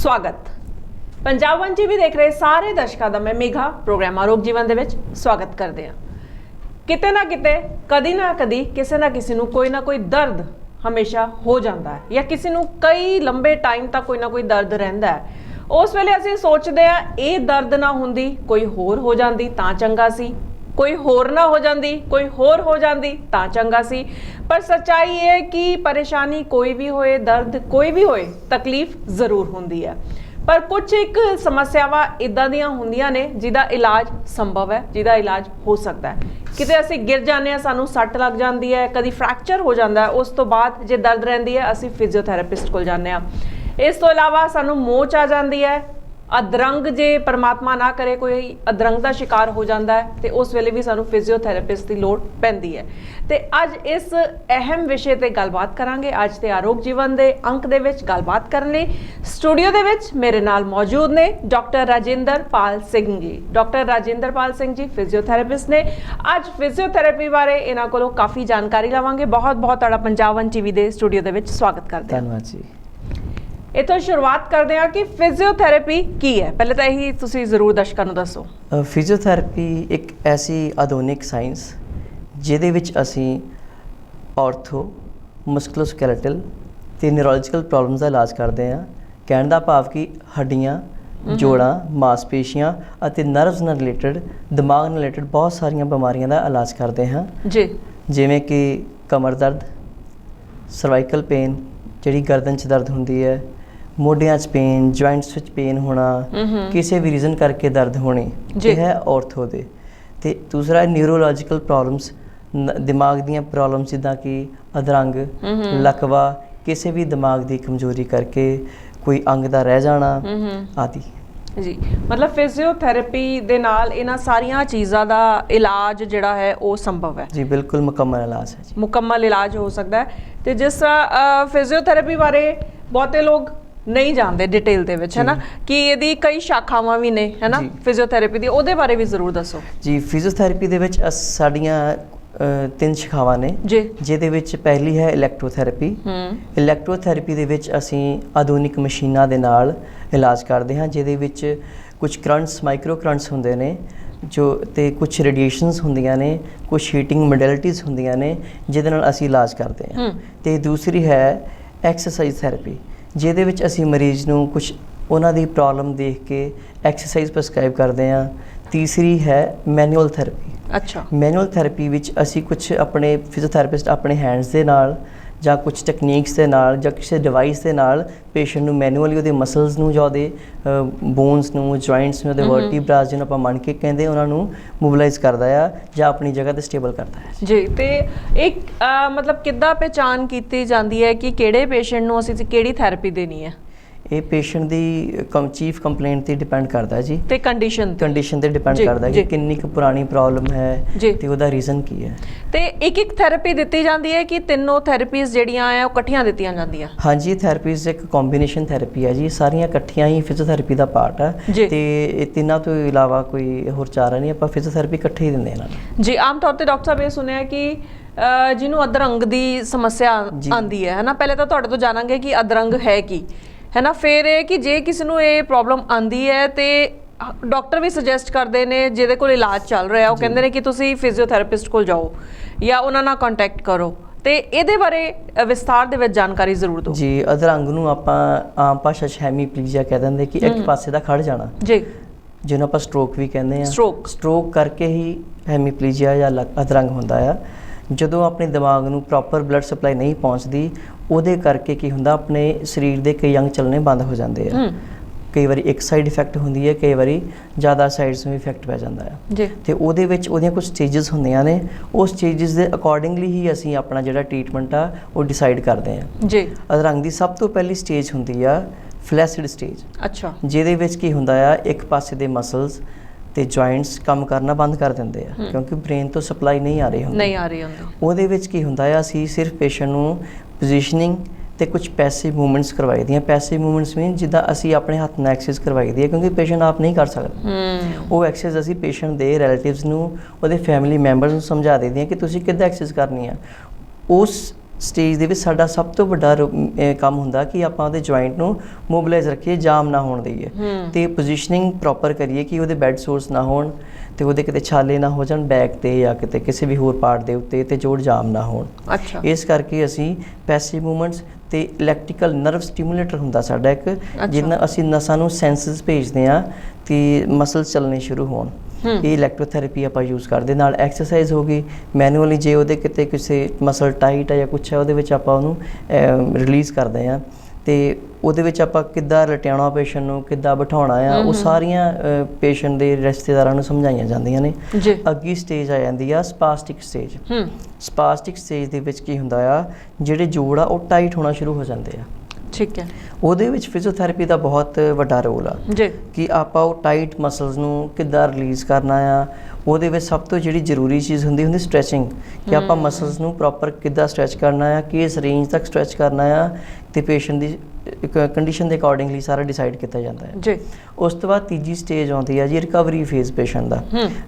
स्वागत Punjab one TV देख रहे सारे दर्शकों का मैं मेघा प्रोग्राम आरोग जीवन दे विच स्वागत करते हैं। किते ना किते कदी ना कदी किसी ना किसी कोई ना कोई दर्द हमेशा हो जाता है या किसी कई लंबे टाइम तक कोई ना कोई दर्द रहिंदा है। उस वेले असीं सोचते हैं ये दर्द ना हुंदी कोई होर हो जाती तां चंगा सी, कोई होर ना हो जाती कोई होर हो जाती तां चंगा सी। पर सच्चाई है कि परेशानी कोई भी होए, दर्द कोई भी होए, तकलीफ जरूर होंदी है। पर कुछ एक समस्यावां इदां दियां हुंदियां ने जिहदा इलाज संभव है, जिहदा इलाज हो सकता है। किते असीं गिर जाने आ, सानूं सੱਟ लग जाती है, कदी फ्रैक्चर हो जाता है, उस तो बाद जे दर्द रहिंदी है असीं फिजियोथैरेपिस्ट कोल जाने आ। इस तो इलावा सानूं मोच आ जाती है, अदरंग जे परमात्मा ना करे कोई अदरंग का शिकार हो जाता है तो उस वेले भी सानू फिजियोथैरेपिस्ट की लोड़ पैंदी है। तो अज इस अहम विषय पर गलबात करांगे। अज ते आरोग जीवन के अंक दे विच गलबात करने स्टूडियो दे विच मेरे नाल मौजूद ने doctor Rajinder Pal Singh ji. Doctor Rajinder Pal Singh ji physiotherapist ने। अज फिजियोथैरेपी बारे इन्हां कोलों काफ़ी जानकारी लवांगे। बहुत बहुत तुहाडा पंजाब वन टीवी के स्टूडियो दे विच स्वागत करते हैं। धन्यवाद जी। इतों शुरुआत करते हैं कि फिजियोथैरेपी की है, पहले तो यही तुसी जरूर दर्शकों को दसो। फिजियोथैरेपी एक ऐसी आधुनिक साइंस जिहदे विच असीं ऑर्थो, मस्कुलोस्केलेटल ते न्यूरोलॉजिकल प्रॉब्लम्स का इलाज करते हैं। कहण दा भाव कि हड्डियां, जोड़ां, मांसपेशियां अते नर्व्स नाल रिलेटेड, दिमाग नाल रिलेटेड बहुत सारियां बीमारियां का इलाज करते हैं जी। जिवें कि कमर दर्द, सर्वाइकल पेन जिहड़ी गर्दन च दर्द हुंदी है, मोढियां च पेन, जॉइंट्स विच पेन होना, किसी भी रीजन करके दर्द होनी, यह है ऑर्थो दे। ते दूसरा न्यूरोलॉजिकल प्रॉब्लम्स, दिमाग दीयां प्रॉब्लम्स जिद्दां कि अधरंग, लकवा, किसी भी दिमाग की कमजोरी करके कोई अंग दा रह जाना आदि। जी, मतलब फिजियोथैरेपी दे नाल इन्हां सारियां चीज़ां दा इलाज जिहड़ा है वो संभव है। जी बिल्कुल मुकम्मल इलाज है जी। मुकम्मल इलाज हो सकता है। तो जिस तरह फिजियोथैरेपी बारे बहुते लोग नहीं जानते डिटेल दे विच, है ना, कि यदि कई शाखावां भी ने, है ना, फिजियोथैरेपी दी, ओहदे बारे भी जरूर दसो जी। फिजियोथैरेपी दे विच साडियां 3 शाखावां ने जी, जिहदे विच पहली है इलैक्ट्रोथैरेपी। इलैक्ट्रोथैरेपी दे विच असीं आधुनिक मशीनां दे नाल इलाज करदे हां, जिहदे विच कुछ करंट्स, माइक्रो करंट्स हुंदे ने जो ते कुछ रेडिएशनस होंदियां ने, कुछ हीटिंग मोडैलिटीज़ होंदियां ने जिहदे नाल असीं इलाज करदे हां। ते दूसरी है एक्सरसाइज थैरेपी, जिहदे विच असीं मरीज़ नूं कुछ उन्हां दी प्रॉब्लम देख के एक्सरसाइज प्रिस्क्राइब करदे हां। तीसरी है मैनुअल थैरेपी। अच्छा, मैनुअल थैरेपी विच असीं कुछ अपने फिजियोथैरेपिस्ट अपने हैंड्स दे नाल ਜਾਂ कुछ टैक्नीक्स ਦੇ ਨਾਲ ਜਾਂ ਕਿਸੇ ਡਿਵਾਈਸ ਦੇ ਨਾਲ ਪੇਸ਼ੈਂਟ ਨੂੰ ਮੈਨੂਅਲੀ ਉਹਦੇ ਮਸਲਸ ਨੂੰ ਜਾਂ ਉਹਦੇ ਬੋਨਸ ਨੂੰ, ਜੁਆਇੰਟਸ ਨੂੰ, ਉਹਦੇ ਵਰਟੀਬਰਾਸ ਜਿਹਨੂੰ ਆਪਾਂ ਮੰਨ ਕੇ ਕਹਿੰਦੇ ਉਹਨਾਂ ਨੂੰ ਮੋਬਿਲਾਈਜ਼ ਕਰਦਾ ਆ ਜਾਂ ਆਪਣੀ ਜਗ੍ਹਾ ਤੇ ਸਟੇਬਲ ਕਰਦਾ ਹੈ ਜੀ। ਤੇ ਇੱਕ ਮਤਲਬ ਕਿੱਦਾਂ ਪਹਿਚਾਣ ਕੀਤੀ ਜਾਂਦੀ ਹੈ ਕਿ ਕਿਹੜੇ ਪੇਸ਼ੈਂਟ ਨੂੰ ਅਸੀਂ ਕਿਹੜੀ ਥੈਰੇਪੀ ਦੇਣੀ ਹੈ? ਇਹ ਪੇਸ਼ੈਂਟ ਦੀ ਚੀਫ ਕੰਪਲੇਂਟ ਤੇ ਡਿਪੈਂਡ ਕਰਦਾ ਜੀ, ਤੇ ਕੰਡੀਸ਼ਨ ਤੇ ਡਿਪੈਂਡ ਕਰਦਾ ਕਿ ਕਿੰਨੀ ਕੁ ਪੁਰਾਣੀ ਪ੍ਰੋਬਲਮ ਹੈ ਤੇ ਉਹਦਾ ਰੀਜ਼ਨ ਕੀ ਹੈ। ਤੇ ਇੱਕ ਥੈਰੇਪੀ ਦਿੱਤੀ ਜਾਂਦੀ ਹੈ ਕਿ ਤਿੰਨੋਂ ਥੈਰੇਪੀਜ਼ ਜਿਹੜੀਆਂ ਆ ਉਹ ਇਕੱਠੀਆਂ ਦਿੱਤੀਆਂ ਜਾਂਦੀਆਂ? ਹਾਂਜੀ, ਇਹ ਥੈਰੇਪੀਜ਼ ਇੱਕ ਕੰਬੀਨੇਸ਼ਨ ਥੈਰੇਪੀ ਹੈ ਜੀ, ਸਾਰੀਆਂ ਇਕੱਠੀਆਂ ਹੀ ਫਿਜ਼ੀਓਥੈਰੇਪੀ ਦਾ ਪਾਰਟ ਹੈ ਤੇ ਇਹ ਤਿੰਨਾਂ ਤੋਂ ਇਲਾਵਾ ਕੋਈ ਹੋਰ ਚਾਰਾ ਨਹੀਂ, ਆਪਾਂ ਫਿਜ਼ੀਓਥੈਰੇਪੀ ਇਕੱਠੇ ਹੀ ਦਿੰਦੇ ਇਹਨਾਂ ਨੂੰ ਜੀ। ਆਮ ਤੌਰ ਤੇ ਡਾਕਟਰ ਸਾਹਿਬ ਇਹ ਸੁਣਿਆ ਕਿ ਜਿਹਨੂੰ ਅਧਰੰਗ ਦੀ ਸਮੱਸਿਆ ਆਉਂਦੀ ਹੈ ਨਾ, ਪਹਿਲੇ ਤਾਂ ਤੁਹਾਡੇ ਤੋਂ ਜਾਣਾਂਗੇ ਕਿ ਅਧਰੰਗ ਹੈ ਕੀ, है ना, फिर कि जे किसी को ये प्रॉब्लम आती है तो डॉक्टर भी सुजैसट करते हैं जिहदे कोल इलाज चल रहा है, वो कहते हैं कि तुसी फिजियोथैरेपिस्ट कोल जाओ या उन्हां नाल कॉन्टैक्ट करो। तो ये बारे विस्तार दे विच जानकारी जरूर दो जी। अधरंग नूं आपां आम भाषा च हैमीप्लीजिया कह दिंदे कि एक पासे दा खड़ जाना जी, जिन्हों आपां स्ट्रोक भी कहते हैं। स्ट्रोक करके ही हैमीप्लीजिया या अधरंग हुंदा है। ਜਦੋਂ ਆਪਣੇ ਦਿਮਾਗ ਨੂੰ ਪ੍ਰੋਪਰ ਬਲੱਡ ਸਪਲਾਈ ਨਹੀਂ ਪਹੁੰਚਦੀ, ਉਹਦੇ ਕਰਕੇ ਕੀ ਹੁੰਦਾ, ਆਪਣੇ ਸਰੀਰ ਦੇ ਕਈ ਅੰਗ ਚੱਲਣੇ ਬੰਦ ਹੋ ਜਾਂਦੇ ਆ। ਕਈ ਵਾਰੀ ਇੱਕ ਸਾਈਡ ਇਫੈਕਟ ਹੁੰਦੀ ਹੈ, ਕਈ ਵਾਰੀ ਜ਼ਿਆਦਾ ਸਾਈਡਸ ਨੂੰ ਇਫੈਕਟ ਪੈ ਜਾਂਦਾ ਹੈ ਜੀ। ਤੇ ਉਹਦੇ ਵਿੱਚ ਉਹਦੀਆਂ ਕੁਝ ਸਟੇਜਸ ਹੁੰਦੀਆਂ ਨੇ, ਉਹ ਸਟੇਜਸ ਦੇ ਅਕੋਰਡਿੰਗਲੀ ਹੀ ਅਸੀਂ ਆਪਣਾ ਜਿਹੜਾ ਟ੍ਰੀਟਮੈਂਟ ਆ ਉਹ ਡਿਸਾਈਡ ਕਰਦੇ ਹਾਂ ਜੀ। ਅਧਰੰਗ ਦੀ ਸਭ ਤੋਂ ਪਹਿਲੀ ਸਟੇਜ ਹੁੰਦੀ ਆ ਫਲੈਸਿਡ ਸਟੇਜ। ਅੱਛਾ, ਜਿਹਦੇ ਵਿੱਚ ਕੀ ਹੁੰਦਾ ਆ, ਇੱਕ ਪਾਸੇ ਦੇ ਮਸਲਸ ਤੇ ਜੁਆਇੰਟਸ ਕੰਮ ਕਰਨਾ ਬੰਦ ਕਰ ਦਿੰਦੇ ਆ ਕਿਉਂਕਿ ਬ੍ਰੇਨ ਤੋਂ ਸਪਲਾਈ ਨਹੀਂ ਆ ਰਹੀ ਹੁੰਦੀ। ਉਹਦੇ ਵਿੱਚ ਕੀ ਹੁੰਦਾ ਆ, ਅਸੀਂ ਸਿਰਫ ਪੇਸ਼ੈਂਟ ਨੂੰ ਪੋਜੀਸ਼ਨਿੰਗ ਤੇ ਕੁਝ ਪੈਸਿਵ ਮੂਵਮੈਂਟਸ ਕਰਵਾਈ ਦੀਆਂ। ਪੈਸਿਵ ਮੂਵਮੈਂਟਸ ਮੀਨ ਜਿੱਦਾਂ ਅਸੀਂ ਆਪਣੇ ਹੱਥ ਨਾਲ ਐਕਸਰਸਾਈਜ਼ ਕਰਵਾਈ ਦੀ ਹੈ ਕਿਉਂਕਿ ਪੇਸ਼ੈਂਟ ਆਪ ਨਹੀਂ ਕਰ ਸਕਦਾ। ਉਹ ਐਕਸਰਸਾਈਜ਼ ਅਸੀਂ ਪੇਸ਼ੈਂਟ ਦੇ ਰਿਲੇਟਿਵਸ ਨੂੰ, ਉਹਦੇ ਫੈਮਿਲੀ ਮੈਂਬਰਸ ਨੂੰ ਸਮਝਾ ਦਿੰਦੇ ਹਾਂ ਕਿ ਤੁਸੀਂ ਕਿੱਦਾਂ ਐਕਸਰਸਾਈਜ਼ ਕਰਨੀ ਆ। ਉਸ ਸਟੇਜ ਦੇ ਵਿੱਚ ਸਾਡਾ ਸਭ ਤੋਂ ਵੱਡਾ ਕੰਮ ਹੁੰਦਾ ਕਿ ਆਪਾਂ ਉਹਦੇ ਜੁਆਇੰਟ ਨੂੰ ਮੋਬਿਲਾਈਜ਼ ਰੱਖੀਏ, ਜਾਮ ਨਾ ਹੋਣ ਦਈਏ ਤੇ ਪੋਜੀਸ਼ਨਿੰਗ ਪ੍ਰੋਪਰ ਕਰੀਏ ਕਿ ਉਹਦੇ ਬੈਡ ਸੋਰਸ ਨਾ ਹੋਣ ਤੇ ਉਹਦੇ ਕਿਤੇ ਛਾਲੇ ਨਾ ਹੋ ਜਾਣ ਬੈਕ ਤੇ ਜਾਂ ਕਿਤੇ ਕਿਸੇ ਵੀ ਹੋਰ ਪਾਰਟ ਦੇ ਉੱਤੇ ਤੇ ਜੋੜ ਜਾਮ ਨਾ ਹੋਣ। ਅੱਛਾ। ਇਸ ਕਰਕੇ ਅਸੀਂ ਪੈਸਿਵ ਮੂਵਮੈਂਟਸ ਤੇ ਇਲੈਕਟ੍ਰੀਕਲ ਨਰਵ ਸਟਿਮੂਲੇਟਰ ਹੁੰਦਾ ਸਾਡਾ ਇੱਕ, ਜਿਹਨਾਂ ਅਸੀਂ ਨਸਾਂ ਨੂੰ ਸੈਂਸਸ ਭੇਜਦੇ ਹਾਂ ਤੇ ਮਸਲਸ ਚੱਲਣੇ ਸ਼ੁਰੂ ਹੋਣ। ਇਹ ਇਲੈਕਟ੍ਰੋਥੈਰੇਪੀ ਆਪਾਂ ਯੂਜ਼ ਕਰਦੇ, ਨਾਲ ਐਕਸਰਸਾਈਜ਼ ਹੋ ਗਈ ਮੈਨੂਅਲੀ, ਜੇ ਉਹਦੇ ਕਿਤੇ ਕਿਸੇ ਮਸਲ ਟਾਈਟ ਹੈ ਜਾਂ ਕੁਛ ਹੈ ਉਹਦੇ ਵਿੱਚ ਆਪਾਂ ਉਹਨੂੰ ਰਿਲੀਜ਼ ਕਰਦੇ ਹਾਂ ਤੇ ਉਹਦੇ ਵਿੱਚ ਆਪਾਂ ਕਿੱਦਾਂ ਲਟਿਆਉਣਾ ਪੇਸ਼ੈਂਟ ਨੂੰ, ਕਿੱਦਾਂ ਬਿਠਾਉਣਾ ਆ, ਉਹ ਸਾਰੀਆਂ ਪੇਸ਼ੈਂਟ ਦੇ ਰਿਸ਼ਤੇਦਾਰਾਂ ਨੂੰ ਸਮਝਾਈਆਂ ਜਾਂਦੀਆਂ ਨੇ। ਅੱਗੀ ਸਟੇਜ ਆ ਜਾਂਦੀ ਆ ਸਪਾਸਟਿਕ ਸਟੇਜ। ਸਪਾਸਟਿਕ ਸਟੇਜ ਦੇ ਵਿੱਚ ਕੀ ਹੁੰਦਾ ਆ, ਜਿਹੜੇ ਜੋੜ ਆ ਉਹ ਟਾਈਟ ਹੋਣਾ ਸ਼ੁਰੂ ਹੋ ਜਾਂਦੇ ਆ। ਠੀਕ ਹੈ। ਉਹਦੇ ਵਿੱਚ ਫਿਜ਼ੀਓਥੈਰੇਪੀ ਦਾ ਬਹੁਤ ਵੱਡਾ ਰੋਲ ਆ ਜੀ, ਕਿ ਆਪਾਂ ਉਹ ਟਾਈਟ ਮਸਲਸ ਨੂੰ ਕਿੱਦਾਂ ਰਿਲੀਜ਼ ਕਰਨਾ ਆ। ਉਹਦੇ ਵਿੱਚ ਸਭ ਤੋਂ ਜਿਹੜੀ ਜ਼ਰੂਰੀ ਚੀਜ਼ ਹੁੰਦੀ ਸਟ੍ਰੈਚਿੰਗ, ਕਿ ਆਪਾਂ ਮਸਲਸ ਨੂੰ ਪ੍ਰੋਪਰ ਕਿੱਦਾਂ ਸਟ੍ਰੈਚ ਕਰਨਾ ਆ, ਕਿਸ ਰੇਂਜ ਤੱਕ ਸਟ੍ਰੈਚ ਕਰਨਾ ਆ ਤੇ ਪੇਸ਼ੈਂਟ ਦੀ ਕੰਡੀਸ਼ਨ ਦੇ ਅਕੋਰਡਿੰਗਲੀ ਸਾਰਾ ਡਿਸਾਈਡ ਕੀਤਾ ਜਾਂਦਾ ਹੈ ਜੀ। ਉਸ ਤੋਂ ਬਾਅਦ ਤੀਜੀ ਸਟੇਜ ਆਉਂਦੀ ਆ ਜੀ ਰਿਕਵਰੀ ਫੇਜ਼ ਪੇਸ਼ੈਂਟ ਦਾ।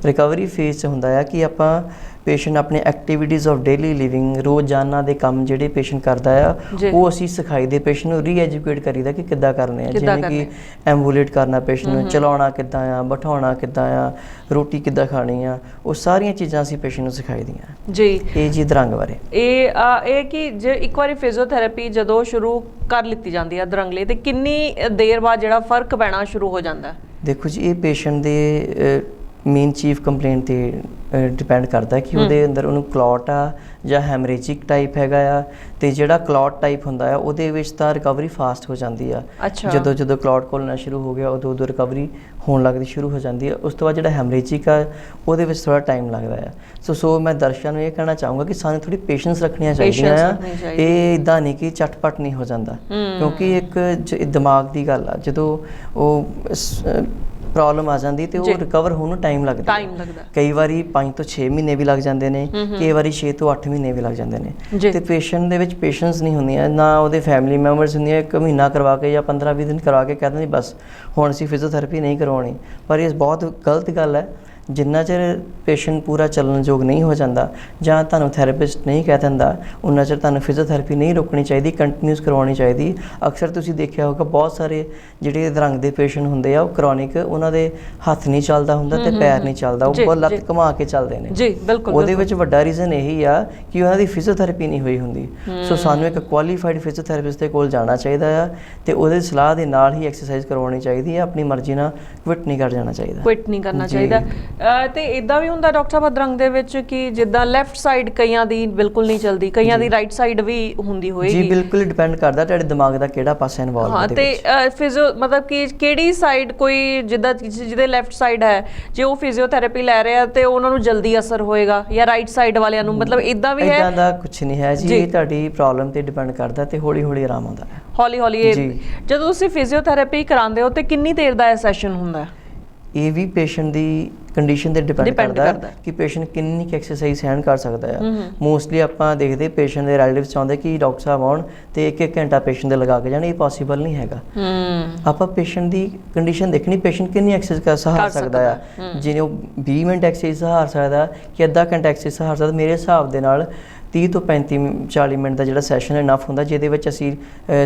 ਰਿਕਵਰੀ ਫੇਜ਼ 'ਚ ਹੁੰਦਾ ਆ ਕਿ ਆਪਾਂ ਪੇਸ਼ੈਂਟ ਆਪਣੇ ਐਕਟੀਵਿਟੀਜ਼ ਆਫ ਡੇਲੀ ਲਿਵਿੰਗ, ਰੋਜ਼ਾਨਾ ਦੇ ਕੰਮ ਜਿਹੜੇ ਪੇਸ਼ੈਂਟ ਕਰਦਾ ਆ ਉਹ ਅਸੀਂ ਸਿਖਾਈਦੇ, ਪੇਸ਼ੈਂਟ ਨੂੰ ਰੀਐਜੂਕੇਟ ਕਰੀਦਾ ਕਿ ਕਿੱਦਾਂ ਕਰਨੇ ਆ, ਜਿਵੇਂ ਕਿ ਐਂਬੂਲੇਟ ਕਰਨਾ ਪੇਸ਼ੈਂਟ ਨੂੰ, ਚਲਾਉਣਾ ਕਿੱਦਾਂ ਆ, ਬਿਠਾਉਣਾ ਕਿੱਦਾਂ ਆ, ਰੋਟੀ ਕਿੱਦਾਂ ਖਾਣੀ ਆ, ਉਹ ਸਾਰੀਆਂ ਚੀਜ਼ਾਂ ਅਸੀਂ ਪੇਸ਼ੈਂਟ ਨੂੰ ਸਿਖਾਈਦੀਆਂ ਜੀ। ਇਹ ਜੀ ਅਧਰੰਗ ਬਾਰੇ ਇਹ ਕਿ ਜੇ ਇੱਕ ਵਾਰੀ ਫਿਜ਼ੀਓਥੈਰੇਪੀ ਜਦੋਂ ਸ਼ੁਰੂ ਕਰ ਲਿੱਤੀ ਜਾਂਦੀ ਹੈ ਅਧਰੰਗ ਲਈ, ਤੇ ਕਿੰਨੀ ਦੇਰ ਬਾਅਦ ਜਿਹੜਾ ਫਰਕ ਪੈਣਾ ਸ਼ੁਰੂ ਹੋ ਜਾਂਦਾ? ਦੇਖੋ ਜੀ, ਇਹ ਪੇਸ਼ੈਂਟ ਦੇ ਮੇਨ ਚੀਫ ਕੰਪਲੇਂਟ 'ਤੇ ਡਿਪੈਂਡ ਕਰਦਾ ਕਿ ਉਹਦੇ ਅੰਦਰ ਉਹਨੂੰ ਕਲੌਟ ਆ ਜਾਂ ਹੈਮਰੇਜਿਕ ਟਾਈਪ ਹੈਗਾ ਆ। ਤੇ ਜਿਹੜਾ ਕਲੌਟ ਟਾਈਪ ਹੁੰਦਾ ਆ ਉਹਦੇ ਵਿੱਚ ਤਾਂ ਰਿਕਵਰੀ ਫਾਸਟ ਹੋ ਜਾਂਦੀ ਆ। ਜਦੋਂ ਕਲੌਟ ਖੁੱਲ੍ਹਣਾ ਸ਼ੁਰੂ ਹੋ ਗਿਆ ਉਦੋਂ ਰਿਕਵਰੀ ਹੋਣ ਲੱਗਦੀ ਸ਼ੁਰੂ ਹੋ ਜਾਂਦੀ ਆ। ਉਸ ਤੋਂ ਬਾਅਦ ਜਿਹੜਾ ਹੈਮਰੇਜਿਕ ਆ ਉਹਦੇ ਵਿੱਚ ਥੋੜ੍ਹਾ ਟਾਈਮ ਲੱਗਦਾ ਆ। ਸੋ ਮੈਂ ਦਰਸ਼ਕਾਂ ਨੂੰ ਇਹ ਕਹਿਣਾ ਚਾਹੂੰਗਾ ਕਿ ਸਾਨੂੰ ਥੋੜ੍ਹੀ ਪੇਸ਼ੈਂਸ ਰੱਖਣੀਆਂ ਚਾਹੀਦੀਆਂ ਆ। ਇਹ ਇੱਦਾਂ ਨਹੀਂ ਕਿ ਝਟਪਟ ਨਹੀਂ ਹੋ ਜਾਂਦਾ, ਕਿਉਂਕਿ ਇੱਕ ਦਿਮਾਗ ਦੀ ਗੱਲ ਆ, ਜਦੋਂ ਉਹ ਪ੍ਰੋਬਲਮ ਆ ਜਾਂਦੀ ਤੇ ਉਹ ਰਿਕਵਰ ਹੋਣ ਨੂੰ ਟਾਈਮ ਲੱਗਦਾ। ਕਈ ਵਾਰੀ 5 ਤੋਂ 6 ਮਹੀਨੇ ਵੀ ਲੱਗ ਜਾਂਦੇ ਨੇ, ਕਈ ਵਾਰੀ 6 ਤੋਂ 8 ਮਹੀਨੇ ਵੀ ਲੱਗ ਜਾਂਦੇ ਨੇ। ਤੇ ਪੇਸ਼ੈਂਟ ਦੇ ਵਿੱਚ ਪੇਸ਼ੈਂਸ ਨਹੀਂ ਹੁੰਦੀਆਂ, ਨਾ ਉਹਦੇ ਫੈਮਿਲੀ ਮੈਂਬਰਸ ਹੁੰਦੀਆਂ। 1 ਮਹੀਨਾ ਕਰਵਾ ਕੇ ਜਾਂ 15-20 ਦਿਨ ਕਰਵਾ ਕੇ ਕਹਿ ਦਿੰਦੇ ਬਸ ਹੁਣ ਅਸੀਂ ਫਿਜ਼ੀਓਥੈਰੇਪੀ ਨਹੀਂ ਕਰਵਾਉਣੀ। ਪਰ ਇਹ ਬਹੁਤ ਗਲਤ ਗੱਲ ਹੈ। ਜਿੰਨਾ ਚਿਰ ਪੇਸ਼ੈਂਟ ਪੂਰਾ ਚੱਲਣਯੋਗ ਨਹੀਂ ਹੋ ਜਾਂਦਾ ਜਾਂ ਤੁਹਾਨੂੰ ਥੈਰੇਪਿਸਟ ਨਹੀਂ ਕਹਿ ਦਿੰਦਾ, ਉਨਾ ਚਿਰ ਤੁਹਾਨੂੰ ਫਿਜ਼ੀਓਥੈਰੇਪੀ ਨਹੀਂ ਰੋਕਣੀ ਚਾਹੀਦੀ, ਕੰਟੀਨਿਊਸ ਕਰਵਾਉਣੀ ਚਾਹੀਦੀ। ਅਕਸਰ ਤੁਸੀਂ ਦੇਖਿਆ ਹੋਗਾ ਬਹੁਤ ਸਾਰੇ ਜਿਹੜੇ ਅਧਰੰਗ ਦੇ ਪੇਸ਼ੈਂਟ ਹੁੰਦੇ ਆ ਉਹ ਕ੍ਰੋਨਿਕ, ਉਹਨਾਂ ਦੇ ਹੱਥ ਨਹੀਂ ਚੱਲਦਾ ਹੁੰਦਾ ਤੇ ਪੈਰ ਨਹੀਂ ਚੱਲਦਾ, ਉਹ ਬਹੁਤ ਲੱਤ ਘੁਮਾ ਕੇ ਚੱਲਦੇ ਨੇ ਜੀ। ਬਿਲਕੁਲ, ਉਹਦੇ ਵਿੱਚ ਵੱਡਾ ਰੀਜ਼ਨ ਇਹੀ ਆ ਕਿ ਉਹਨਾਂ ਦੀ ਫਿਜ਼ੀਓਥੈਰੇਪੀ ਨਹੀਂ ਹੋਈ ਹੁੰਦੀ। ਸੋ ਸਾਨੂੰ ਇੱਕ ਕੁਆਲੀਫਾਈਡ ਫਿਜ਼ੀਓਥੈਰੇਪਿਸਟ ਦੇ ਕੋਲ ਜਾਣਾ ਚਾਹੀਦਾ ਆ ਤੇ ਉਹਦੇ ਸਲਾਹ ਦੇ ਨਾਲ ਹੀ ਐਕਸਰਸਾਈਜ਼ ਕਰਵਾਉਣੀ ਚਾਹੀਦੀ ਹੈ। ਆਪਣੀ ਮਰਜ਼ੀ ਨਾਲ ਕੁਇਟ ਨਹੀਂ ਕਰ ਜਾਣਾ ਚਾਹੀਦਾ, ਕੁਇਟ ਨਹੀਂ ਕਰਨਾ ਚਾਹੀਦਾ। ਤੇ ਇਦਾਂ ਵੀ ਹੁੰਦਾ ਡਾਕਟਰ ਸਾਹਿਬ ਅਧਰੰਗ ਦੇ ਵਿੱਚ ਕਿ ਜਿੱਦਾਂ ਲੈਫਟ ਸਾਈਡ ਕਈਆਂ ਦੀ ਬਿਲਕੁਲ ਨਹੀਂ ਚੱਲਦੀ, ਕਈਆਂ ਦੀ ਰਾਈਟ ਸਾਈਡ ਵੀ ਹੁੰਦੀ ਹੋਏਗੀ ਜੀ। ਬਿਲਕੁਲ ਡਿਪੈਂਡ ਕਰਦਾ ਤੁਹਾਡੇ ਦਿਮਾਗ ਦਾ ਕਿਹੜਾ ਪਾਸਾ ਇਨਵੋਲਵ ਹੈ। ਤੇ ਫਿਜ਼ੀਓ ਮਤਲਬ ਕਿ ਕਿਹੜੀ ਸਾਈਡ, ਕੋਈ ਜਿੱਦਾਂ ਜਿਹਦੇ ਲੈਫਟ ਸਾਈਡ ਹੈ ਜੇ ਉਹ ਫਿਜ਼ੀਓਥੈਰੇਪੀ ਲੈ ਰਿਹਾ ਤੇ ਉਹਨਾਂ ਨੂੰ ਜਲਦੀ ਅਸਰ ਹੋਏਗਾ ਜਾਂ ਰਾਈਟ ਸਾਈਡ ਵਾਲਿਆਂ ਨੂੰ, ਮਤਲਬ ਇਦਾਂ ਵੀ ਹੈ? ਇਦਾਂ ਦਾ ਕੁਝ ਨਹੀਂ ਹੈ ਜੀ, ਇਹ ਤੁਹਾਡੀ ਪ੍ਰੋਬਲਮ ਤੇ ਡਿਪੈਂਡ ਕਰਦਾ ਤੇ ਹੌਲੀ ਹੌਲੀ ਆਰਾਮ ਆਉਂਦਾ ਹੈ। ਹੌਲੀ ਹੌਲੀ ਜਦੋਂ ਤੁਸੀਂ ਫਿਜ਼ੀਓਥੈਰੇਪੀ ਕਰਾਉਂਦੇ ਹੋ ਤੇ ਕਿੰਨੀ ਦੇਰ ਦਾ ਇਹ ਸੈਸ਼ਨ ਹੁੰਦਾ ਹੈ? ਇਹ ਵੀ ਪੇਸ਼ੈਂਟ ਦੀ ਕੰਡੀਸ਼ਨ ਤੇ ਡਿਪੈਂਡ ਕਰਦਾ ਕਿ ਪੇਸ਼ੈਂਟ ਕਿੰਨੀ ਕੁ ਐਕਸਰਸਾਈਜ਼ ਸਹਿਣ ਕਰ ਸਕਦਾ ਆ। ਮੋਸਟਲੀ ਆਪਾਂ ਦੇਖਦੇ ਪੇਸ਼ੈਂਟ ਦੇ ਰਿਲੇਟਿਵਸ ਚਾਹੁੰਦੇ ਕਿ ਡਾਕਟਰ ਸਾਹਿਬ ਆਉਣ ਤੇ 1-1 ਘੰਟਾ ਪੇਸ਼ੈਂਟ ਦੇ ਲਗਾ ਕੇ ਜਾਣ, ਇਹ ਪੋਸੀਬਲ ਨਹੀਂ ਹੈਗਾ। ਆਪਾਂ ਪੇਸ਼ੈਂਟ ਦੀ ਕੰਡੀਸ਼ਨ ਦੇਖਣੀ, ਪੇਸ਼ੈਂਟ ਕਿੰਨੀ ਐਕਸਰਸਾਈਜ਼ ਸਹਾਰ ਸਕਦਾ ਆ। ਜਿਵੇਂ ਉਹ 20 ਮਿੰਟ ਐਕਸਰਸਾਈਜ਼ ਸਹਾਰ ਸਕਦਾ ਕਿ ਅੱਧਾ ਘੰਟਾ ਐਕਸਰਸਾਈਜ਼ ਸਹਾਰ ਸਕਦਾ, ਮੇਰੇ ਹਿਸਾਬ ਦੇ ਨਾਲ 30 ਤੋਂ 35-40 ਮਿੰਟ ਦਾ ਜਿਹੜਾ ਸੈਸ਼ਨ ਹੈ ਇਨਫ ਹੁੰਦਾ, ਜਿਹਦੇ ਵਿੱਚ ਅਸੀਂ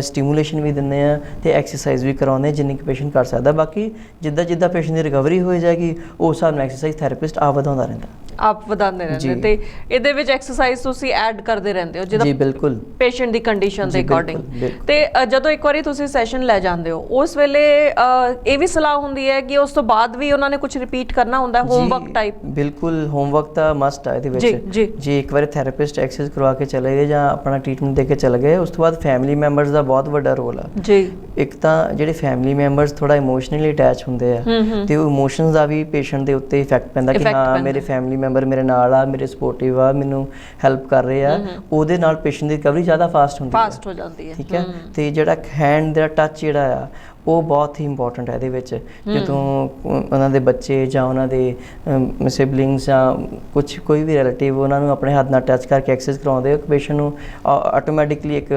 ਸਟੀਮੂਲੇਸ਼ਨ ਵੀ ਦਿੰਦੇ ਹਾਂ ਤੇ ਐਕਸਰਸਾਈਜ਼ ਵੀ ਕਰਵਾਉਂਦੇ ਹਾਂ ਜਿੰਨੀ ਕਿ ਪੇਸ਼ੈਂਟ ਕਰ ਸਕਦਾ। ਬਾਕੀ ਜਿੱਦਾਂ ਪੇਸ਼ੈਂਟ ਦੀ ਰਿਕਵਰੀ ਹੋ ਜਾਏਗੀ ਉਸ ਹਿਸਾਬ ਨਾਲ ਐਕਸਰਸਾਈਜ਼ ਥੈਰੇਪਿਸਟ ਆਪ ਵਧਾਉਂਦਾ ਰਹਿੰਦਾ, ਆਪ ਵਧਾਉਂਦੇ ਰਹਿੰਦੇ। ਤੇ ਇਹਦੇ ਵਿੱਚ ਐਕਸਰਸਾਈਜ਼ ਤੁਸੀਂ ਐਡ ਕਰਦੇ ਰਹਿੰਦੇ ਹੋ ਜਿੱਦਾਂ ਜੀ? ਬਿਲਕੁਲ, ਪੇਸ਼ੈਂਟ ਦੀ ਕੰਡੀਸ਼ਨ ਦੇ ਅਕੋਰਡਿੰਗ। ਤੇ ਜਦੋਂ ਇੱਕ ਵਾਰੀ ਤੁਸੀਂ ਸੈਸ਼ਨ ਲੈ ਜਾਂਦੇ ਹੋ ਉਸ ਵੇਲੇ ਇਹ ਵੀ ਸਲਾਹ ਹੁੰਦੀ ਹੈ ਕਿ ਉਸ ਤੋਂ ਬਾਅਦ ਵੀ ਉਹਨਾਂ ਨੇ ਕੁਝ ਰਿਪੀਟ ਕਰਨਾ ਹੁੰਦਾ, ਹੋਮਵਰਕ ਟਾਈਪ? ਬਿਲਕੁਲ, ਹੋਮਵਰਕ ਤਾਂ ਮਸਟ ਹੈ ਇਹਦੇ ਵਿੱਚ। ਜੇ ਇੱਕ ਵਾਰੀ ਥੈਰੇਪਿਸਟ ਐਕਸਰਸਾਈਜ਼ ਕਰਵਾ ਕੇ ਚਲੇ ਗਏ ਜਾਂ ਆਪਣਾ ਟ੍ਰੀਟਮੈਂਟ ਦੇ ਕੇ ਚਲੇ ਗਏ, ਉਸ ਤੋਂ ਬਾਅਦ ਫੈਮਿਲੀ ਮੈਂਬਰਸ ਦਾ ਬਹੁਤ ਵੱਡਾ ਰੋਲ ਆ ਜੀ। ਇੱਕ ਤਾਂ ਜਿਹੜੇ ਫੈਮਿਲੀ ਮੈਂਬਰਸ ਥੋੜਾ ਇਮੋਸ਼ਨਲੀ ਅਟੈਚ ਹੁੰਦੇ ਆ ਤੇ ਉਹ ਇਮੋਸ਼ਨਸ ਦਾ ਵੀ ਪੇਸ਼ੈਂਟ ਦੇ ਉੱਤੇ ਇਫੈਕਟ ਪੈਂਦਾ ਕਿ ਹਾਂ ਮੇਰੇ ਫੈਮਿਲੀ ਮੈਂਬਰ ਮੇਰੇ ਨਾਲ ਆ, ਮੇਰੇ ਸਪੋਰਟਿਵ ਆ, ਮੈਨੂੰ ਹੈਲਪ ਕਰ ਰਹੇ ਆ। ਉਹਦੇ ਨਾਲ ਪੇਸ਼ੈਂਟ ਦੀ ਰਿਕਵਰੀ ਜ਼ਿਆਦਾ ਫਾਸਟ ਹੁੰਦੀ ਹੈ, ਫਾਸਟ ਹੋ ਜਾਂਦੀ ਹੈ। ਠੀਕ ਹੈ। ਤੇ ਜਿਹੜਾ ਹੈਂਡ ਦਾ ਟੱਚ ਜਿਹੜਾ ਆ ਉਹ ਬਹੁਤ ਹੀ ਇੰਪੋਰਟੈਂਟ ਹੈ ਇਹਦੇ ਵਿੱਚ। ਜਦੋਂ ਉਹਨਾਂ ਦੇ ਬੱਚੇ ਜਾਂ ਉਹਨਾਂ ਦੇ ਸਿਬਲਿੰਗਸ ਜਾਂ ਕੋਈ ਵੀ ਰਿਲੇਟਿਵ ਉਹਨਾਂ ਨੂੰ ਆਪਣੇ ਹੱਥ ਨਾਲ ਟੱਚ ਕਰਕੇ ਐਕਸਰਸਾਈਜ਼ ਕਰਾਉਂਦੇ, ਪੇਸ਼ੈਂਟ ਨੂੰ ਆਟੋਮੈਟਿਕਲੀ ਇੱਕ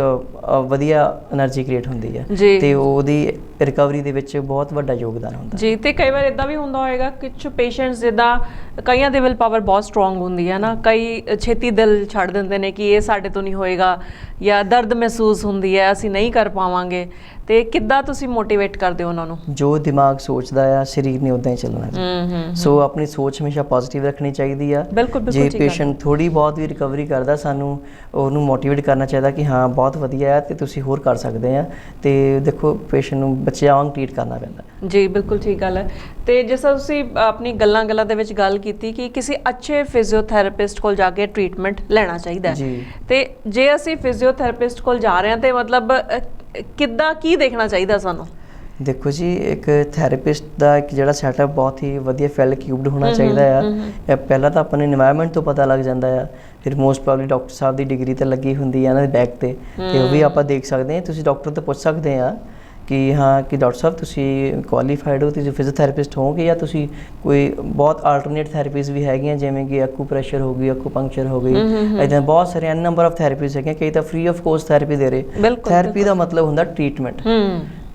ਵਧੀਆ એનર્ਜੀ ਕ੍ਰੀਏਟ ਹੁੰਦੀ ਹੈ ਤੇ ਉਹਦੀ ਰਿਕਵਰੀ ਦੇ ਵਿੱਚ ਬਹੁਤ ਵੱਡਾ ਯੋਗਦਾਨ ਹੁੰਦਾ ਜੀ। ਤੇ ਕਈ ਵਾਰ ਇਦਾਂ ਵੀ ਹੁੰਦਾ ਹੋਏਗਾ ਕੁਝ ਪੇਸ਼ੈਂਟਸ ਜਿੱਦਾਂ ਕਈਆਂ ਦੇ ਵਿਲ ਪਾਵਰ ਬਹੁਤ ਸਟਰੋਂਗ ਹੁੰਦੀ ਹੈ ਨਾ, ਕਈ ਛੇਤੀ ਦਿਲ ਛੱਡ ਦਿੰਦੇ ਨੇ ਕਿ ਇਹ ਸਾਡੇ ਤੋਂ ਨਹੀਂ ਹੋਏਗਾ, ਜਾਂ ਦਰਦ ਮਹਿਸੂਸ ਹੁੰਦੀ ਹੈ ਅਸੀਂ ਨਹੀਂ ਕਰ ਪਾਵਾਂਗੇ, ਤੇ ਕਿੱਦਾਂ ਤੁਸੀਂ ਮੋਟੀਵੇਟ ਕਰਦੇ ਹੋ ਉਹਨਾਂ ਨੂੰ? ਜੋ ਦਿਮਾਗ ਸੋਚਦਾ ਆ ਸਰੀਰ ਨੇ ਉਦਾਂ ਹੀ ਚੱਲਣਾ। ਸੋ ਆਪਣੀ ਸੋਚ ਹਮੇਸ਼ਾ ਪੋਜ਼ਿਟਿਵ ਰੱਖਣੀ ਚਾਹੀਦੀ ਆ। ਜੇ ਪੇਸ਼ੈਂਟ ਥੋੜੀ ਬਹੁਤ ਵੀ ਰਿਕਵਰੀ ਕਰਦਾ, ਸਾਨੂੰ ਉਹਨੂੰ ਮੋਟੀਵੇਟ ਕਰਨਾ ਚਾਹੀਦਾ ਕਿ ਹਾਂ ਬਹੁਤ ਵਧੀਆ ਹੈ ਤੇ ਤੁਸੀਂ ਹੋਰ ਕਰ ਸਕਦੇ ਆ। ਤੇ ਦੇਖੋ ਪੇਸ਼ੈਂਟ ਨੂੰ ਬੱਚਿਆਂ ਵਾਂਗ ਟ੍ਰੀਟ ਕਰਨਾ ਪੈਂਦਾ ਜੀ। ਬਿਲਕੁਲ ਠੀਕ ਗੱਲ ਹੈ। ਤੇ ਜਿਸ ਤਰ੍ਹਾਂ ਤੁਸੀਂ ਆਪਣੀ ਗੱਲਾਂ ਦੇ ਵਿੱਚ ਗੱਲ ਕੀਤੀ ਕਿ ਕਿਸੇ ਅੱਛੇ ਫਿਜ਼ੀਓਥੈਰੇਪਿਸਟ ਕੋਲ ਜਾ ਕੇ ਟ੍ਰੀਟਮੈਂਟ ਲੈਣਾ ਚਾਹੀਦਾ ਹੈ, ਤੇ ਜੇ ਅਸੀਂ ਫਿਜ਼ੀਓਥੈਰੇਪਿਸਟ ਕੋਲ ਜਾ ਰਹੇ ਹਾਂ ਤੇ ਮਤਲਬ ਕਿੱਦਾਂ ਕੀ ਦੇਖਣਾ ਚਾਹੀਦਾ ਸਾਨੂੰ? ਦੇਖੋ ਜੀ, ਇੱਕ ਥੈਰੇਪਿਸਟ ਦਾ ਇੱਕ ਜਿਹੜਾ ਸੈਟਅਪ ਬਹੁਤ ਹੀ ਵਧੀਆ ਵੈਲ ਕਿਊਬਡ ਹੋਣਾ ਚਾਹੀਦਾ ਆ। ਪਹਿਲਾਂ ਤਾਂ ਆਪਣੇ এনवायरमेंट ਤੋਂ ਪਤਾ ਲੱਗ ਜਾਂਦਾ ਆ, ਫਿਰ ਮੋਸਟ ਪ੍ਰੋਬਬਲੀ ਡਾਕਟਰ ਸਾਹਿਬ ਦੀ ਡਿਗਰੀ ਤਾਂ ਲੱਗੀ ਹੁੰਦੀ ਆ ਇਹਨਾਂ ਦੇ ਬੈਕ ਤੇ ਉਹ ਵੀ ਆਪਾਂ ਦੇਖ ਸਕਦੇ ਹਾਂ। ਤੁਸੀਂ ਡਾਕਟਰ ਤੋਂ ਪੁੱਛ ਸਕਦੇ ਆ ਕਿ ਹਾਂ ਕਿ ਡਾਕਟਰ ਸਾਹਿਬ ਤੁਸੀਂ ਕੁਆਲੀਫਾਈਡ ਹੋ, ਤੁਸੀਂ ਫਿਜ਼ੀਓਥੈਰੇਪਿਸਟ ਹੋਗੇ, ਜਾਂ ਤੁਸੀਂ ਕੋਈ ਬਹੁਤ ਆਲਟਰਨੇਟ ਥੈਰੇਪੀਜ਼ ਵੀ ਹੈਗੀਆਂ ਜਿਵੇਂ ਕਿ ਐਕੂਪ੍ਰੈਸ਼ਰ ਹੋ ਗਈ, ਐਕੂਪੰਕਚਰ ਹੋ ਗਈ, ਇੱਦਾਂ ਬਹੁਤ ਸਾਰੇ ਐਨ ਨੰਬਰ ਆਫ ਥੈਰੇਪੀਜ਼ ਹੈਗੀਆਂ। ਕਈ ਤਾਂ ਫ੍ਰੀ ਆਫ ਕੋਸਟ ਥੈਰੇਪੀ ਦੇ ਰਹੇ। ਥੈਰੇਪੀ ਦਾ ਮਤਲਬ ਹੁੰਦਾ ਟ੍ਰੀਟਮੈਂਟ,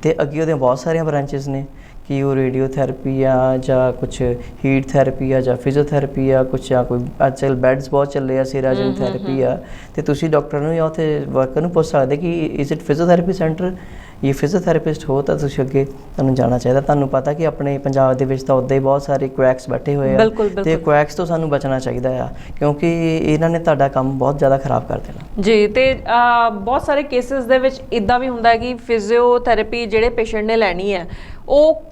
ਤੇ ਅੱਗੇ ਉਹਦੀਆਂ ਬਹੁਤ ਸਾਰੀਆਂ ਬ੍ਰਾਂਚਿਸ ਨੇ ਕਿ ਉਹ ਰੇਡੀਓਥੈਰੇਪੀ ਆ ਜਾਂ ਕੁਛ ਹੀਟ ਥੈਰੇਪੀ ਆ ਜਾਂ ਫਿਜ਼ੀਓਥੈਰੇਪੀ ਆ, ਕੁਛ ਜਾਂ ਕੋਈ ਅੱਜ ਕੱਲ੍ਹ ਬੈਡਸ ਬਹੁਤ ਚੱਲੇ ਆ, ਸਿਰਾਜਨ ਥੈਰੇਪੀ ਆ। ਤੇ ਤੁਸੀਂ ਡਾਕਟਰ ਨੂੰ ਜਾਂ ਉੱਥੇ ਵਰਕਰ ਨੂੰ ਪੁੱਛ ਸਕਦੇ ਕਿ ਇਜ਼ ਇਟ ਫਿਜ਼ੀਓਥੈਰੇਪੀ ਸੈਂਟਰ, ਇਹ ਫਿਜ਼ੀਓਥੈਰੇਪਿਸਟ ਹੋ ਤਾਂ ਤੁਸੀਂ ਅੱਗੇ ਤੁਹਾਨੂੰ ਜਾਣਾ ਚਾਹੀਦਾ। ਤੁਹਾਨੂੰ ਪਤਾ ਕਿ ਆਪਣੇ ਪੰਜਾਬ ਦੇ ਵਿੱਚ ਤਾਂ ਉੱਦਾਂ ਹੀ ਬਹੁਤ ਸਾਰੇ ਕੁਐਕਸ ਬੈਠੇ ਹੋਏ ਆ, ਤੇ ਕੁਐਕਸ ਤੋਂ ਸਾਨੂੰ ਬਚਣਾ ਚਾਹੀਦਾ ਆ ਕਿਉਂਕਿ ਇਹਨਾਂ ਨੇ ਤੁਹਾਡਾ ਕੰਮ ਬਹੁਤ ਜ਼ਿਆਦਾ ਖਰਾਬ ਕਰ ਦੇਣਾ ਜੀ। ਤੇ ਬਹੁਤ ਸਾਰੇ ਕੇਸਿਸ ਦੇ ਵਿੱਚ ਇੱਦਾਂ ਵੀ ਹੁੰਦਾ ਹੈ ਕਿ ਫਿਜ਼ੀਓਥੈਰੇਪੀ ਜਿਹੜੇ ਪੇਸ਼ੈਂਟ ਨੇ ਲੈਣੀ ਹੈ ਉਹ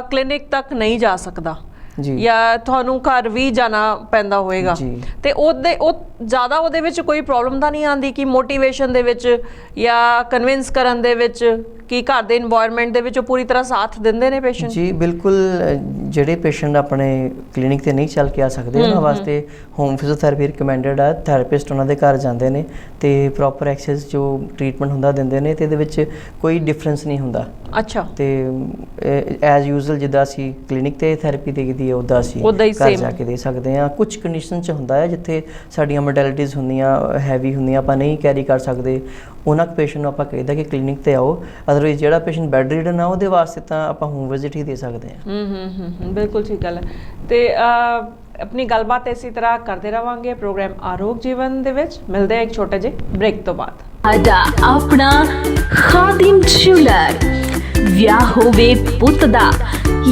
ਕਲੀਨਿਕ ਤੱਕ ਨਹੀਂ ਜਾ ਸਕਦਾ, ਜਾਂ ਤੁਹਾਨੂੰ ਘਰ ਵੀ ਜਾਣਾ ਪੈਂਦਾ ਹੋਏਗਾ, ਤੇ ਉਹ ਜ਼ਿਆਦਾ ਉਹਦੇ ਵਿੱਚ ਕੋਈ ਪ੍ਰੋਬਲਮ ਤਾਂ ਨਹੀਂ ਆਉਂਦੀ ਕਿ ਮੋਟੀਵੇਸ਼ਨ ਦੇ ਵਿੱਚ ਜਾਂ ਕਨਵਿੰਸ ਕਰਨ ਦੇ ਵਿੱਚ ਕਿ ਘਰ ਦੇ এনवायरमेंट ਦੇ ਵਿੱਚ ਉਹ ਪੂਰੀ ਤਰ੍ਹਾਂ ਸਾਥ ਦਿੰਦੇ ਨੇ ਪੇਸ਼ੈਂਟ? ਜੀ ਬਿਲਕੁਲ। ਜਿਹੜੇ ਪੇਸ਼ੈਂਟ ਆਪਣੇ ਕਲੀਨਿਕ ਤੇ ਨਹੀਂ ਚੱਲ ਕੇ ਆ ਸਕਦੇ ਉਹਨਾਂ ਵਾਸਤੇ ਹੋਮ ਫਿਜ਼ੀਓਥੈਰੇਪੀ ਰਿਕਮੈਂਡਡ ਆ। ਥੈਰੇਪਿਸਟ ਉਹਨਾਂ ਦੇ ਘਰ ਜਾਂਦੇ ਨੇ ਤੇ ਪ੍ਰੋਪਰ ਐਕਸੈਸ ਜੋ ਟ੍ਰੀਟਮੈਂਟ ਹੁੰਦਾ ਦਿੰਦੇ ਨੇ, ਤੇ ਇਹਦੇ ਵਿੱਚ ਕੋਈ ਡਿਫਰੈਂਸ ਨਹੀਂ ਹੁੰਦਾ। ਅੱਛਾ। ਤੇ ਐਜ਼ ਯੂਜ਼ੁਅਲ ਜਿੱਦਾਂ ਅਸੀਂ ਕਲੀਨਿਕ ਤੇ ਥੈਰੇਪੀ ਦੇਈਦੀ ਹੈ ਉੱਦਾਂ ਅਸੀਂ ਘਰ ਜਾ ਕੇ ਦੇ ਸਕਦੇ ਹਾਂ। ਕੁਝ ਕੰਡੀਸ਼ਨ 'ਚ ਹੁੰਦਾ ਹੈ ਜਿੱਥੇ ਸਾਡੀਆਂ ਮੋਡੈਲਿਟੀਜ਼ ਹੁੰਦੀਆਂ ਹੈਵੀ ਹੁੰਦੀਆਂ, ਆਪਾਂ ਨਹੀਂ ਕੈਰੀ ਕਰ ਸਕਦੇ, ਉਹਨਾਂ ਪੇਸ਼ੈਂਟ ਨੂੰ ਆਪਾਂ ਕਹੀਦਾ ਕਿ ਕਲੀਨਿਕ ਤੇ ਆਓ। ਅਦਰਵਾਈਜ਼ ਜਿਹੜਾ ਪੇਸ਼ੈਂਟ ਬੈੱਡ ਰੀਡਨ ਆ ਉਹਦੇ ਵਾਸਤੇ ਤਾਂ ਆਪਾਂ ਹੋਮ ਵਿਜ਼ਿਟ ਹੀ ਦੇ ਸਕਦੇ ਹਾਂ। ਬਿਲਕੁਲ ਠੀਕ ਗੱਲ ਹੈ। ਤੇ ਆਪਣੀ ਗੱਲਬਾਤ ਇਸੇ ਤਰ੍ਹਾਂ ਕਰਦੇ ਰਵਾਂਗੇ ਪ੍ਰੋਗਰਾਮ ਆਰੋਗ ਜੀਵਨ ਦੇ ਵਿੱਚ। ਮਿਲਦੇ ਆ ਇੱਕ ਛੋਟੇ ਜਿਹੇ ਬ੍ਰੇਕ ਤੋਂ ਬਾਅਦ। ਸਾਡਾ ਆਪਣਾ ਖਾदिम ਜੁਐਲਰ, ਵਿਆਹ ਹੋਵੇ ਪੁੱਤ ਦਾ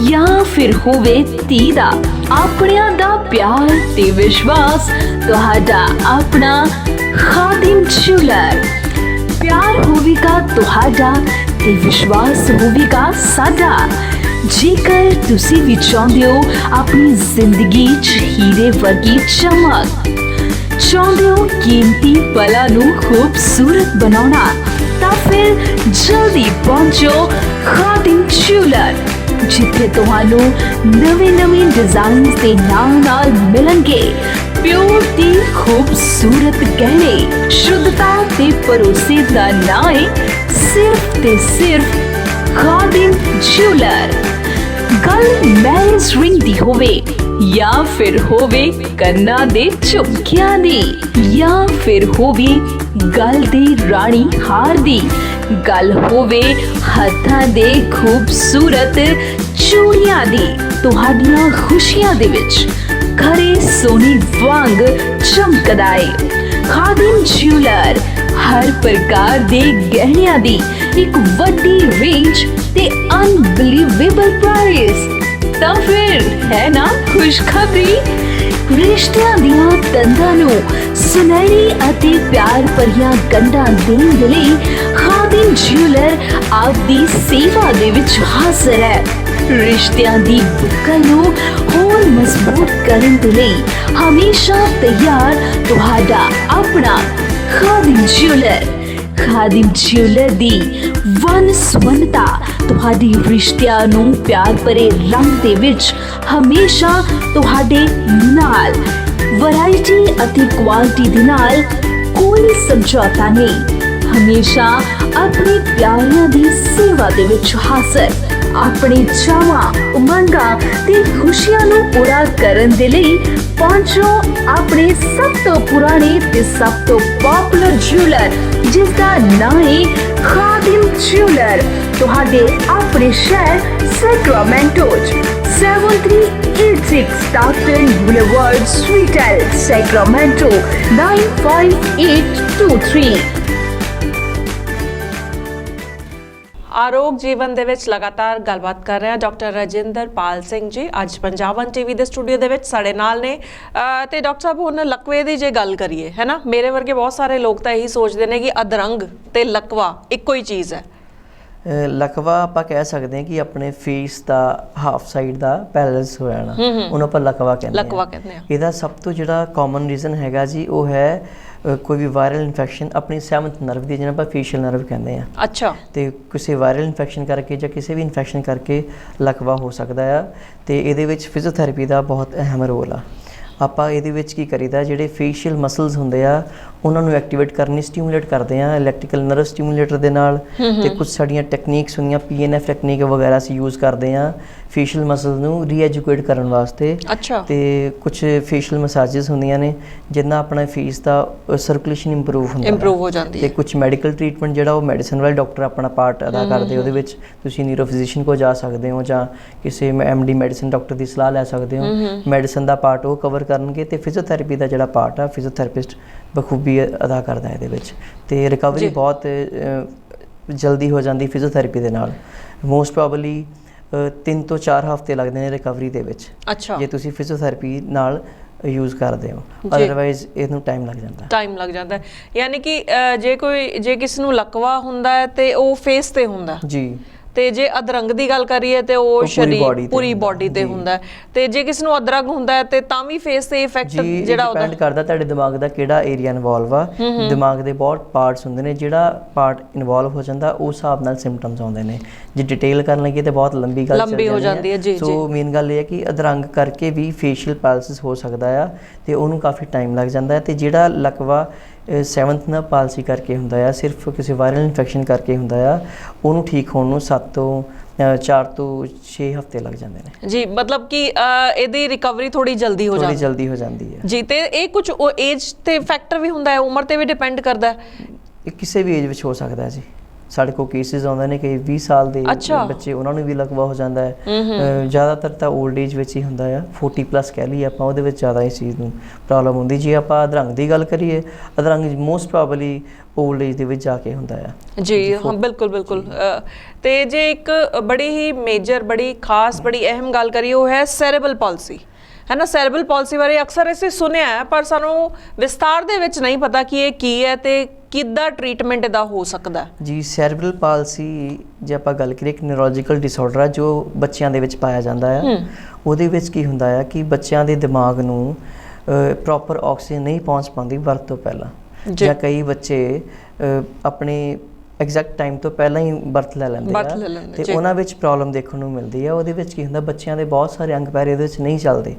ਜਾਂ ਫਿਰ ਹੋਵੇ ਧੀ ਦਾ, ਆਪਣਿਆਂ ਦਾ ਪਿਆਰ ਤੇ ਵਿਸ਼ਵਾਸ ਤੁਹਾਡਾ ਆਪਣਾ ਖਾदिम ਜੁਐਲਰ। ਪਿਆਰ ਹੋਵੇਗਾ ਤੁਹਾਡਾ ਤੇ ਵਿਸ਼ਵਾਸ ਹੋਵੇਗਾ ਸਾਡਾ। ਜੇਕਰ ਤੁਸੀਂ ਵੀ ਚਾਹੁੰਦੇ ਹੋ ਆਪਣੀ ਜ਼ਿੰਦਗੀ 'ਚ ਹੀਰੇ ਵਰਗੀ ਚਮਕ, ਚਾਹੁੰਦੇ ਹੋ ਕੀਮਤੀ ਪਲਾਂ ਨੂੰ ਖੂਬਸੂਰਤ ਬਣਾਉਣਾ, ਤਾਂ ਫਿਰ ਜਲਦੀ ਪਹੁੰਚੋ ਖਾदिम ਜੁਐਲਰ, ਜਿੱਥੇ ਤੁਹਾਨੂੰ ਨਵੇਂ ਡਿਜ਼ਾਈਨਸ ਦੇ ਨਾਲ ਮਿਲਣਗੇ ਪਿਓਰ ਤੇ ਖੂਬਸੂਰਤ ਗਹਿਣੇ। ਸ਼ੁੱਧਤਾ ਤੇ ਭਰੋਸੇ ਦਾ ਨਾਂ ਹੈ ਸਿਰਫ ਤੇ ਸਿਰਫ ਖਾदिम ਜੁਐਲਰ। ਗੱਲ ਮੈਰਿਜ ਰਿੰਗ ਦੀ ਹੋਵੇ ਜਾਂ ਫਿਰ ਹੋਵੇ ਕੰਨਾਂ ਦੇ ਝੁਮਕਿਆਂ ਦੀ, ਜਾਂ ਫਿਰ ਹੋਵੇ ਗਲ ਦੇ ਰਾਣੀ ਹਾਰ ਦੀ, ਗੱਲ ਹੋਵੇ ਹੱਥਾਂ ਦੇ ਖੂਬਸੂਰਤ ਚੂੜੀਆਂ ਦੀ, ਤੁਹਾਡੀਆਂ ਖੁਸ਼ੀਆਂ ਦੇ ਵਿੱਚ ਘਰੇ ਸੋਨੇ ਵਾਂਗ ਚਮਕਦਾ ਏ ਖਾदिम ਜੁਐਲਰ। ਹਰ ਪ੍ਰਕਾਰ ਦੇ ਗਹਿਣਿਆਂ ਦੀ ਇੱਕ ਵੱਡੀ ਰੇਂਜ ਤੇ ਅਨਬਿਲੀਵੇਬਲ ਪ੍ਰਾਈਸ। ਤਾਂ ਫਿਰ ਹੈ ਨਾ ਖੁਸ਼ਖਬਰੀ, ਰਿਸ਼ਤਿਆਂ ਦੀਆਂ ਤੰਦਾਂ ਨੂੰ ਸੁਨਹਿਰੀ ਅਤੇ ਪਿਆਰ ਭਰੀਆਂ ਗੰਢਾਂ ਦੇਣ ਦੇ ਲਈ ਖਾदिम ਜੁਐਲਰ ਆਪਦੀ ਸੇਵਾ ਦੇ ਵਿੱਚ ਹਾਜ਼ਰ ਹੈ। ਰਿਸ਼ਤਿਆਂ ਦੀ ਬੁੱਕਲ ਨੂੰ ਹੋਰ ਮਜ਼ਬੂਤ ਕਰਨ ਦੇ ਲਈ ਹਮੇਸ਼ਾ ਤਿਆਰ ਤੁਹਾਡਾ ਆਪਣਾ ਖਾदिम ਜੁਐਲਰ। ਖਾदिम ਜੁਐਲਰ ਦੀ ਵੰਨ-ਸੁਵੰਨਤਾ ਤੁਹਾਡੀ ਰਿਸ਼ਤਿਆਂ ਨੂੰ ਪਿਆਰ ਭਰੇ ਰੰਗ ਦੇ ਵਿੱਚ ਹਮੇਸ਼ਾ ਤੁਹਾਡੇ ਨਾਲ। ਵੈਰਾਈਟੀ ਅਤੇ ਕੁਆਲਿਟੀ ਦੇ ਨਾਲ ਕੋਈ ਸਮਝੌਤਾ ਨਹੀਂ। ਹਮੇਸ਼ਾ ਆਪਣੇ ਪਿਆਰਿਆਂ ਦੀ ਸੇਵਾ ਦੇ ਵਿੱਚ ਹਾਜ਼ਰ। ਆਪਣੇ ਚਾਵਾਂ, ਉਮੰਗਾਂ ਤੇ ਖੁਸ਼ੀਆਂ ਨੂੰ ਪੂਰਾ ਕਰਨ ਦੇ ਲਈ ਪਹੁੰਚੋ ਆਪਣੇ ਸਭ ਤੋਂ ਪੁਰਾਣੇ ਤੇ ਸਭ ਤੋਂ ਪਪੂਲਰ ਜਿਊਲਰ, ਜਿਸ ਦਾ ਨਾਮ ਹੈ ਖਾਦਿਮ ਜਿਊਲਰ, ਤੁਹਾਡੇ ਆਪਣੇ ਸ਼ਹਿਰ ਸੈਕਰਾਮੈਂਟੋ 'ਚ। 7386 Stockton Boulevard, Suite L, Sacramento 95823। ਆਰੋਗ ਜੀਵਨ ਦੇ ਵਿੱਚ ਲਗਾਤਾਰ ਗੱਲਬਾਤ ਕਰ ਰਹੇ ਹਾਂ ਡਾਕਟਰ ਰਜਿੰਦਰਪਾਲ ਸਿੰਘ ਜੀ। ਅੱਜ ਪੰਜਾਬ ਟੀਵੀ ਦੇ ਸਟੂਡੀਓ ਦੇ ਵਿੱਚ ਸਾਡੇ ਨਾਲ ਨੇ ਤੇ ਡਾਕਟਰ ਸਾਹਿਬ ਹੁਣ ਲਕਵੇ ਦੀ ਜੇ ਗੱਲ ਕਰੀਏ, ਹੈ ਨਾ, ਮੇਰੇ ਵਰਗੇ ਬਹੁਤ ਸਾਰੇ ਲੋਕ ਤਾਂ ਇਹੀ ਸੋਚਦੇ ਨੇ ਕਿ ਅਧਰੰਗ ਤੇ ਲਕਵਾ ਇੱਕੋ ਹੀ ਚੀਜ਼ ਹੈ। ਲਕਵਾ ਆਪਾਂ ਕਹਿ ਸਕਦੇ ਹਾਂ ਕਿ ਆਪਣੇ ਫੇਸ ਦਾ ਹਾਫ ਸਾਈਡ ਦਾ ਪੈਰਲਾਈਜ਼ ਹੋ ਜਾਣਾ, ਉਹਨੂੰ ਆਪਾਂ ਲਕਵਾ ਕਹਿੰਦੇ ਹਾਂ। ਇਹਦਾ ਸਭ ਤੋਂ ਜਿਹੜਾ ਕਾਮਨ ਰੀਜ਼ਨ ਹੈਗਾ ਜੀ ਉਹ ਹੈ ਕੋਈ ਵੀ ਵਾਇਰਲ ਇਨਫੈਕਸ਼ਨ ਆਪਣੀ 7th ਨਰਵ ਦੀ, ਜਿਹਨੂੰ ਆਪਾਂ ਫੇਸ਼ੀਅਲ ਨਰਵ ਕਹਿੰਦੇ ਆ। ਅੱਛਾ। ਤੇ ਕਿਸੇ ਵਾਇਰਲ ਇਨਫੈਕਸ਼ਨ ਕਰਕੇ ਜਾਂ ਕਿਸੇ ਵੀ ਇਨਫੈਕਸ਼ਨ ਕਰਕੇ ਲਕਵਾ ਹੋ ਸਕਦਾ ਆ, ਤੇ ਇਹਦੇ ਵਿੱਚ ਫਿਜ਼ੀਓਥੈਰੇਪੀ ਦਾ ਬਹੁਤ ਅਹਿਮ ਰੋਲ ਆ। ਆਪਾਂ ਇਹਦੇ ਵਿੱਚ ਕੀ ਕਰੀਦਾ, ਜਿਹੜੇ ਫੇਸ਼ੀਅਲ ਮਸਲਸ ਹੁੰਦੇ ਆ ਉਹਨਾਂ ਨੂੰ ਐਕਟੀਵੇਟ ਕਰਨੀ, ਸਟਿਮੂਲੇਟ ਕਰਦੇ ਆ ਇਲੈਕਟ੍ਰੀਕਲ ਨਰਵ ਸਟਿਮੂਲੇਟਰ ਦੇ ਨਾਲ। ਤੇ ਕੁਝ ਸਾਡੀਆਂ ਟੈਕਨੀਕਸ ਹੁੰਦੀਆਂ, PNF ਟੈਕਨੀਕ ਵਗੈਰਾ ਅਸੀਂ ਯੂਜ਼ ਕਰਦੇ ਆ ਫੇਸ਼ੀਅਲ ਮਸਲਸ ਨੂੰ ਰੀਐਜੂਕੇਟ ਕਰਨ ਵਾਸਤੇ। ਅੱਛਾ। ਤੇ ਕੁਝ ਫੇਸ਼ੀਅਲ ਮਸਾਜਸ ਹੁੰਦੀਆਂ ਨੇ ਜਿਨ੍ਹਾਂ ਆਪਣਾ ਫੇਸ ਦਾ ਸਰਕੂਲੇਸ਼ਨ ਇੰਪਰੂਵ ਹੋ ਜਾਂਦੀ ਹੈ। ਤੇ ਕੁਝ ਮੈਡੀਕਲ ਟ੍ਰੀਟਮੈਂਟ ਜਿਹੜਾ ਉਹ ਮੈਡੀਸਨ ਵਾਲੇ ਡਾਕਟਰ ਆਪਣਾ ਪਾਰਟ ਅਦਾ ਕਰਦੇ, ਉਹਦੇ ਵਿੱਚ ਤੁਸੀਂ ਨਿਊਰੋ ਫਿਜ਼ੀਸ਼ੀਅਨ ਕੋਲ ਜਾ ਸਕਦੇ ਹੋ ਜਾਂ ਕਿਸੇ MD ਮੈਡੀਸਨ ਡਾਕਟਰ ਦੀ ਸਲਾਹ ਲੈ ਸਕਦੇ ਹੋ। ਮੈਡੀਸਨ ਦਾ ਪਾਰਟ ਉਹ ਕਵਰ ਕਰਨਗੇ ਤੇ ਫਿਜ਼ੀਓਥੈਰੇਪੀ ਦਾ ਜਿਹੜਾ ਪਾਰਟ ਆ ਫਿਜ਼ੀਓਥੈਰੇਪਿਸਟ ਬਖੂਬੀ ਅਦਾ ਕਰਦਾ ਇਹਦੇ ਵਿੱਚ। ਤੇ ਰਿਕਵਰੀ ਬਹੁਤ ਜਲਦੀ ਹੋ ਜਾਂਦੀ ਫਿਜ਼ੀਓਥੈਰੇਪੀ ਦੇ ਨਾਲ। ਮੋਸਟ ਪ੍ਰੋਬਬਲੀ 3 ਤੋਂ 4 ਹਫ਼ਤੇ ਲੱਗਦੇ ਨੇ ਰਿਕਵਰੀ ਦੇ ਵਿੱਚ। ਅੱਛਾ। ਜੇ ਤੁਸੀਂ ਫਿਜ਼ੀਓਥੈਰੇਪੀ ਨਾਲ ਯੂਜ਼ ਕਰਦੇ ਹੋ, ਅਦਰਵਾਈਜ਼ ਇਹਨੂੰ ਟਾਈਮ ਲੱਗ ਜਾਂਦਾ। ਯਾਨੀ ਕਿ ਜੇ ਕਿਸ ਨੂੰ ਲਕਵਾ ਹੁੰਦਾ ਹੈ ਤੇ ਉਹ ਫੇਸ ਤੇ ਹੁੰਦਾ ਜੀ, ਤੇ ਜੇ ਅਧਰੰਗ ਦੀ ਗੱਲ ਕਰੀਏ ਤੇ ਉਹ ਸਰੀਰ ਪੂਰੀ ਬਾਡੀ ਤੇ ਹੁੰਦਾ, ਤੇ ਜੇ ਕਿਸ ਨੂੰ ਅਧਰੰਗ ਹੁੰਦਾ ਹੈ ਤੇ ਤਾਂ ਵੀ ਫੇਸ ਤੇ ਇਫੈਕਟ ਜਿਹੜਾ ਉਹਦਾ ਡਿਪੈਂਡ ਕਰਦਾ ਤੁਹਾਡੇ ਦਿਮਾਗ ਦਾ ਕਿਹੜਾ ਏਰੀਆ ਇਨਵੋਲਵ ਆ। ਦਿਮਾਗ ਦੇ ਬਹੁਤ ਪਾਰਟਸ ਹੁੰਦੇ ਨੇ, ਜਿਹੜਾ ਪਾਰਟ ਇਨਵੋਲਵ ਹੋ ਜਾਂਦਾ ਉਸ ਹਿਸਾਬ ਨਾਲ ਸਿੰਪਟਮਸ ਆਉਂਦੇ ਨੇ। ਜੇ ਡਿਟੇਲ ਕਰਨ ਲੱਗੇ ਤੇ ਬਹੁਤ ਲੰਬੀ ਗੱਲ ਹੋ ਜਾਂਦੀ ਹੈ। ਜੀ। ਸੋ ਮੇਨ ਗੱਲ ਇਹ ਹੈ ਕਿ ਅਧਰੰਗ ਕਰਕੇ ਵੀ ਫੇਸ਼ੀਅਲ ਪੈਰਾਲਿਸਿਸ ਹੋ ਸਕਦਾ ਆ ਤੇ ਉਹਨੂੰ ਕਾਫੀ ਟਾਈਮ ਲੱਗ ਜਾਂਦਾ ਹੈ। ਤੇ ਜਿਹੜਾ ਲਕਵਾ 7th ਨਰਵ ਪਾਲਸੀ ਕਰਕੇ ਹੁੰਦਾ ਆ, ਸਿਰਫ ਕਿਸੇ ਵਾਇਰਲ ਇਨਫੈਕਸ਼ਨ ਕਰਕੇ ਹੁੰਦਾ ਆ, ਉਹਨੂੰ ਠੀਕ ਹੋਣ ਨੂੰ 4 ਤੋਂ 6 ਹਫ਼ਤੇ ਲੱਗ ਜਾਂਦੇ ਨੇ ਜੀ। ਮਤਲਬ ਕਿ ਇਹਦੀ ਰਿਕਵਰੀ ਥੋੜੀ ਜਲਦੀ ਹੋ ਜਾਂਦੀ ਹੈ ਜੀ। ਤੇ ਇਹ ਕੁਝ ਏਜ ਤੇ ਫੈਕਟਰ ਵੀ ਹੁੰਦਾ ਹੈ, ਉਮਰ ਤੇ ਵੀ ਡਿਪੈਂਡ ਕਰਦਾ ਹੈ। ਇਹ ਕਿਸੇ ਵੀ ਏਜ ਵਿੱਚ ਹੋ ਸਕਦਾ ਹੈ ਜੀ। ਸਾਡੇ ਕੋਲ ਕੇਸਿਸ ਆਉਂਦੇ ਨੇ ਕਿ 20 ਸਾਲ ਦੇ ਬੱਚੇ, ਉਹਨਾਂ ਨੂੰ ਵੀ ਲਕਵਾ ਹੋ ਜਾਂਦਾ ਹੈ। ਜ਼ਿਆਦਾਤਰ ਤਾਂ ਓਲਡ ਏਜ ਵਿੱਚ ਹੀ ਹੁੰਦਾ ਆ, 40+ ਕਹਿ ਲਈਏ ਆਪਾਂ, ਉਹਦੇ ਵਿੱਚ ਜ਼ਿਆਦਾ ਇਸ ਚੀਜ਼ ਨੂੰ ਪ੍ਰੋਬਲਮ ਹੁੰਦੀ। ਜੇ ਆਪਾਂ ਅਧਰੰਗ ਦੀ ਗੱਲ ਕਰੀਏ, ਅਧਰੰਗ ਮੋਸਟ ਪ੍ਰੋਬਬਲੀ ਓਲਡ ਏਜ ਦੇ ਵਿੱਚ ਜਾ ਕੇ ਹੁੰਦਾ ਆ ਜੀ। ਹਾਂ, ਬਿਲਕੁਲ। ਤੇ ਜੇ ਇੱਕ ਬੜੀ ਹੀ ਮੇਜਰ, ਬੜੀ ਖਾਸ, ਬੜੀ ਅਹਿਮ ਗੱਲ ਕਰੀਏ, ਉਹ ਹੈ ਸੈਰੇਬਰਲ ਪਾਲਸੀ, ਹੈ ਨਾ। ਸੈਰੇਬਰਲ ਪਾਲਸੀ ਬਾਰੇ ਅਕਸਰ ਅਸੀਂ ਸੁਣਿਆ ਹੈ, ਪਰ ਸਾਨੂੰ ਵਿਸਤਾਰ ਦੇ ਵਿੱਚ ਨਹੀਂ ਪਤਾ ਕਿ ਇਹ ਕੀ ਹੈ ਤੇ ਕਿੱਦਾਂ ਟ੍ਰੀਟਮੈਂਟ ਇਹਦਾ ਹੋ ਸਕਦਾ ਜੀ। ਸੈਰੇਬਰਲ ਪਾਲਸੀ ਜੇ ਆਪਾਂ ਗੱਲ ਕਰੀਏ, ਇੱਕ ਨਿਊਰੋਲੋਜੀਕਲ ਡਿਸਆਰਡਰ ਆ ਜੋ ਬੱਚਿਆਂ ਦੇ ਵਿੱਚ ਪਾਇਆ ਜਾਂਦਾ ਆ। ਉਹਦੇ ਵਿੱਚ ਕੀ ਹੁੰਦਾ ਆ ਕਿ ਬੱਚਿਆਂ ਦੇ ਦਿਮਾਗ ਨੂੰ ਪ੍ਰੋਪਰ ਆਕਸੀਜਨ ਨਹੀਂ ਪਹੁੰਚ ਪਾਉਂਦੀ ਬਰਥ ਤੋਂ ਪਹਿਲਾਂ, ਜਾਂ ਕਈ ਬੱਚੇ ਆਪਣੇ ਐਗਜ਼ੈਕਟ ਟਾਈਮ ਤੋਂ ਪਹਿਲਾਂ ਹੀ ਬਰਥ ਲੈ ਲੈਂਦੇ ਆ ਤੇ ਉਹਨਾਂ ਵਿੱਚ ਪ੍ਰੋਬਲਮ ਦੇਖਣ ਨੂੰ ਮਿਲਦੀ ਆ। ਉਹਦੇ ਵਿੱਚ ਕੀ ਹੁੰਦਾ, ਬੱਚਿਆਂ ਦੇ ਬਹੁਤ ਸਾਰੇ ਅੰਗ ਪੈਰ ਇਹਦੇ ਵਿੱਚ ਨਹੀਂ ਚੱਲਦੇ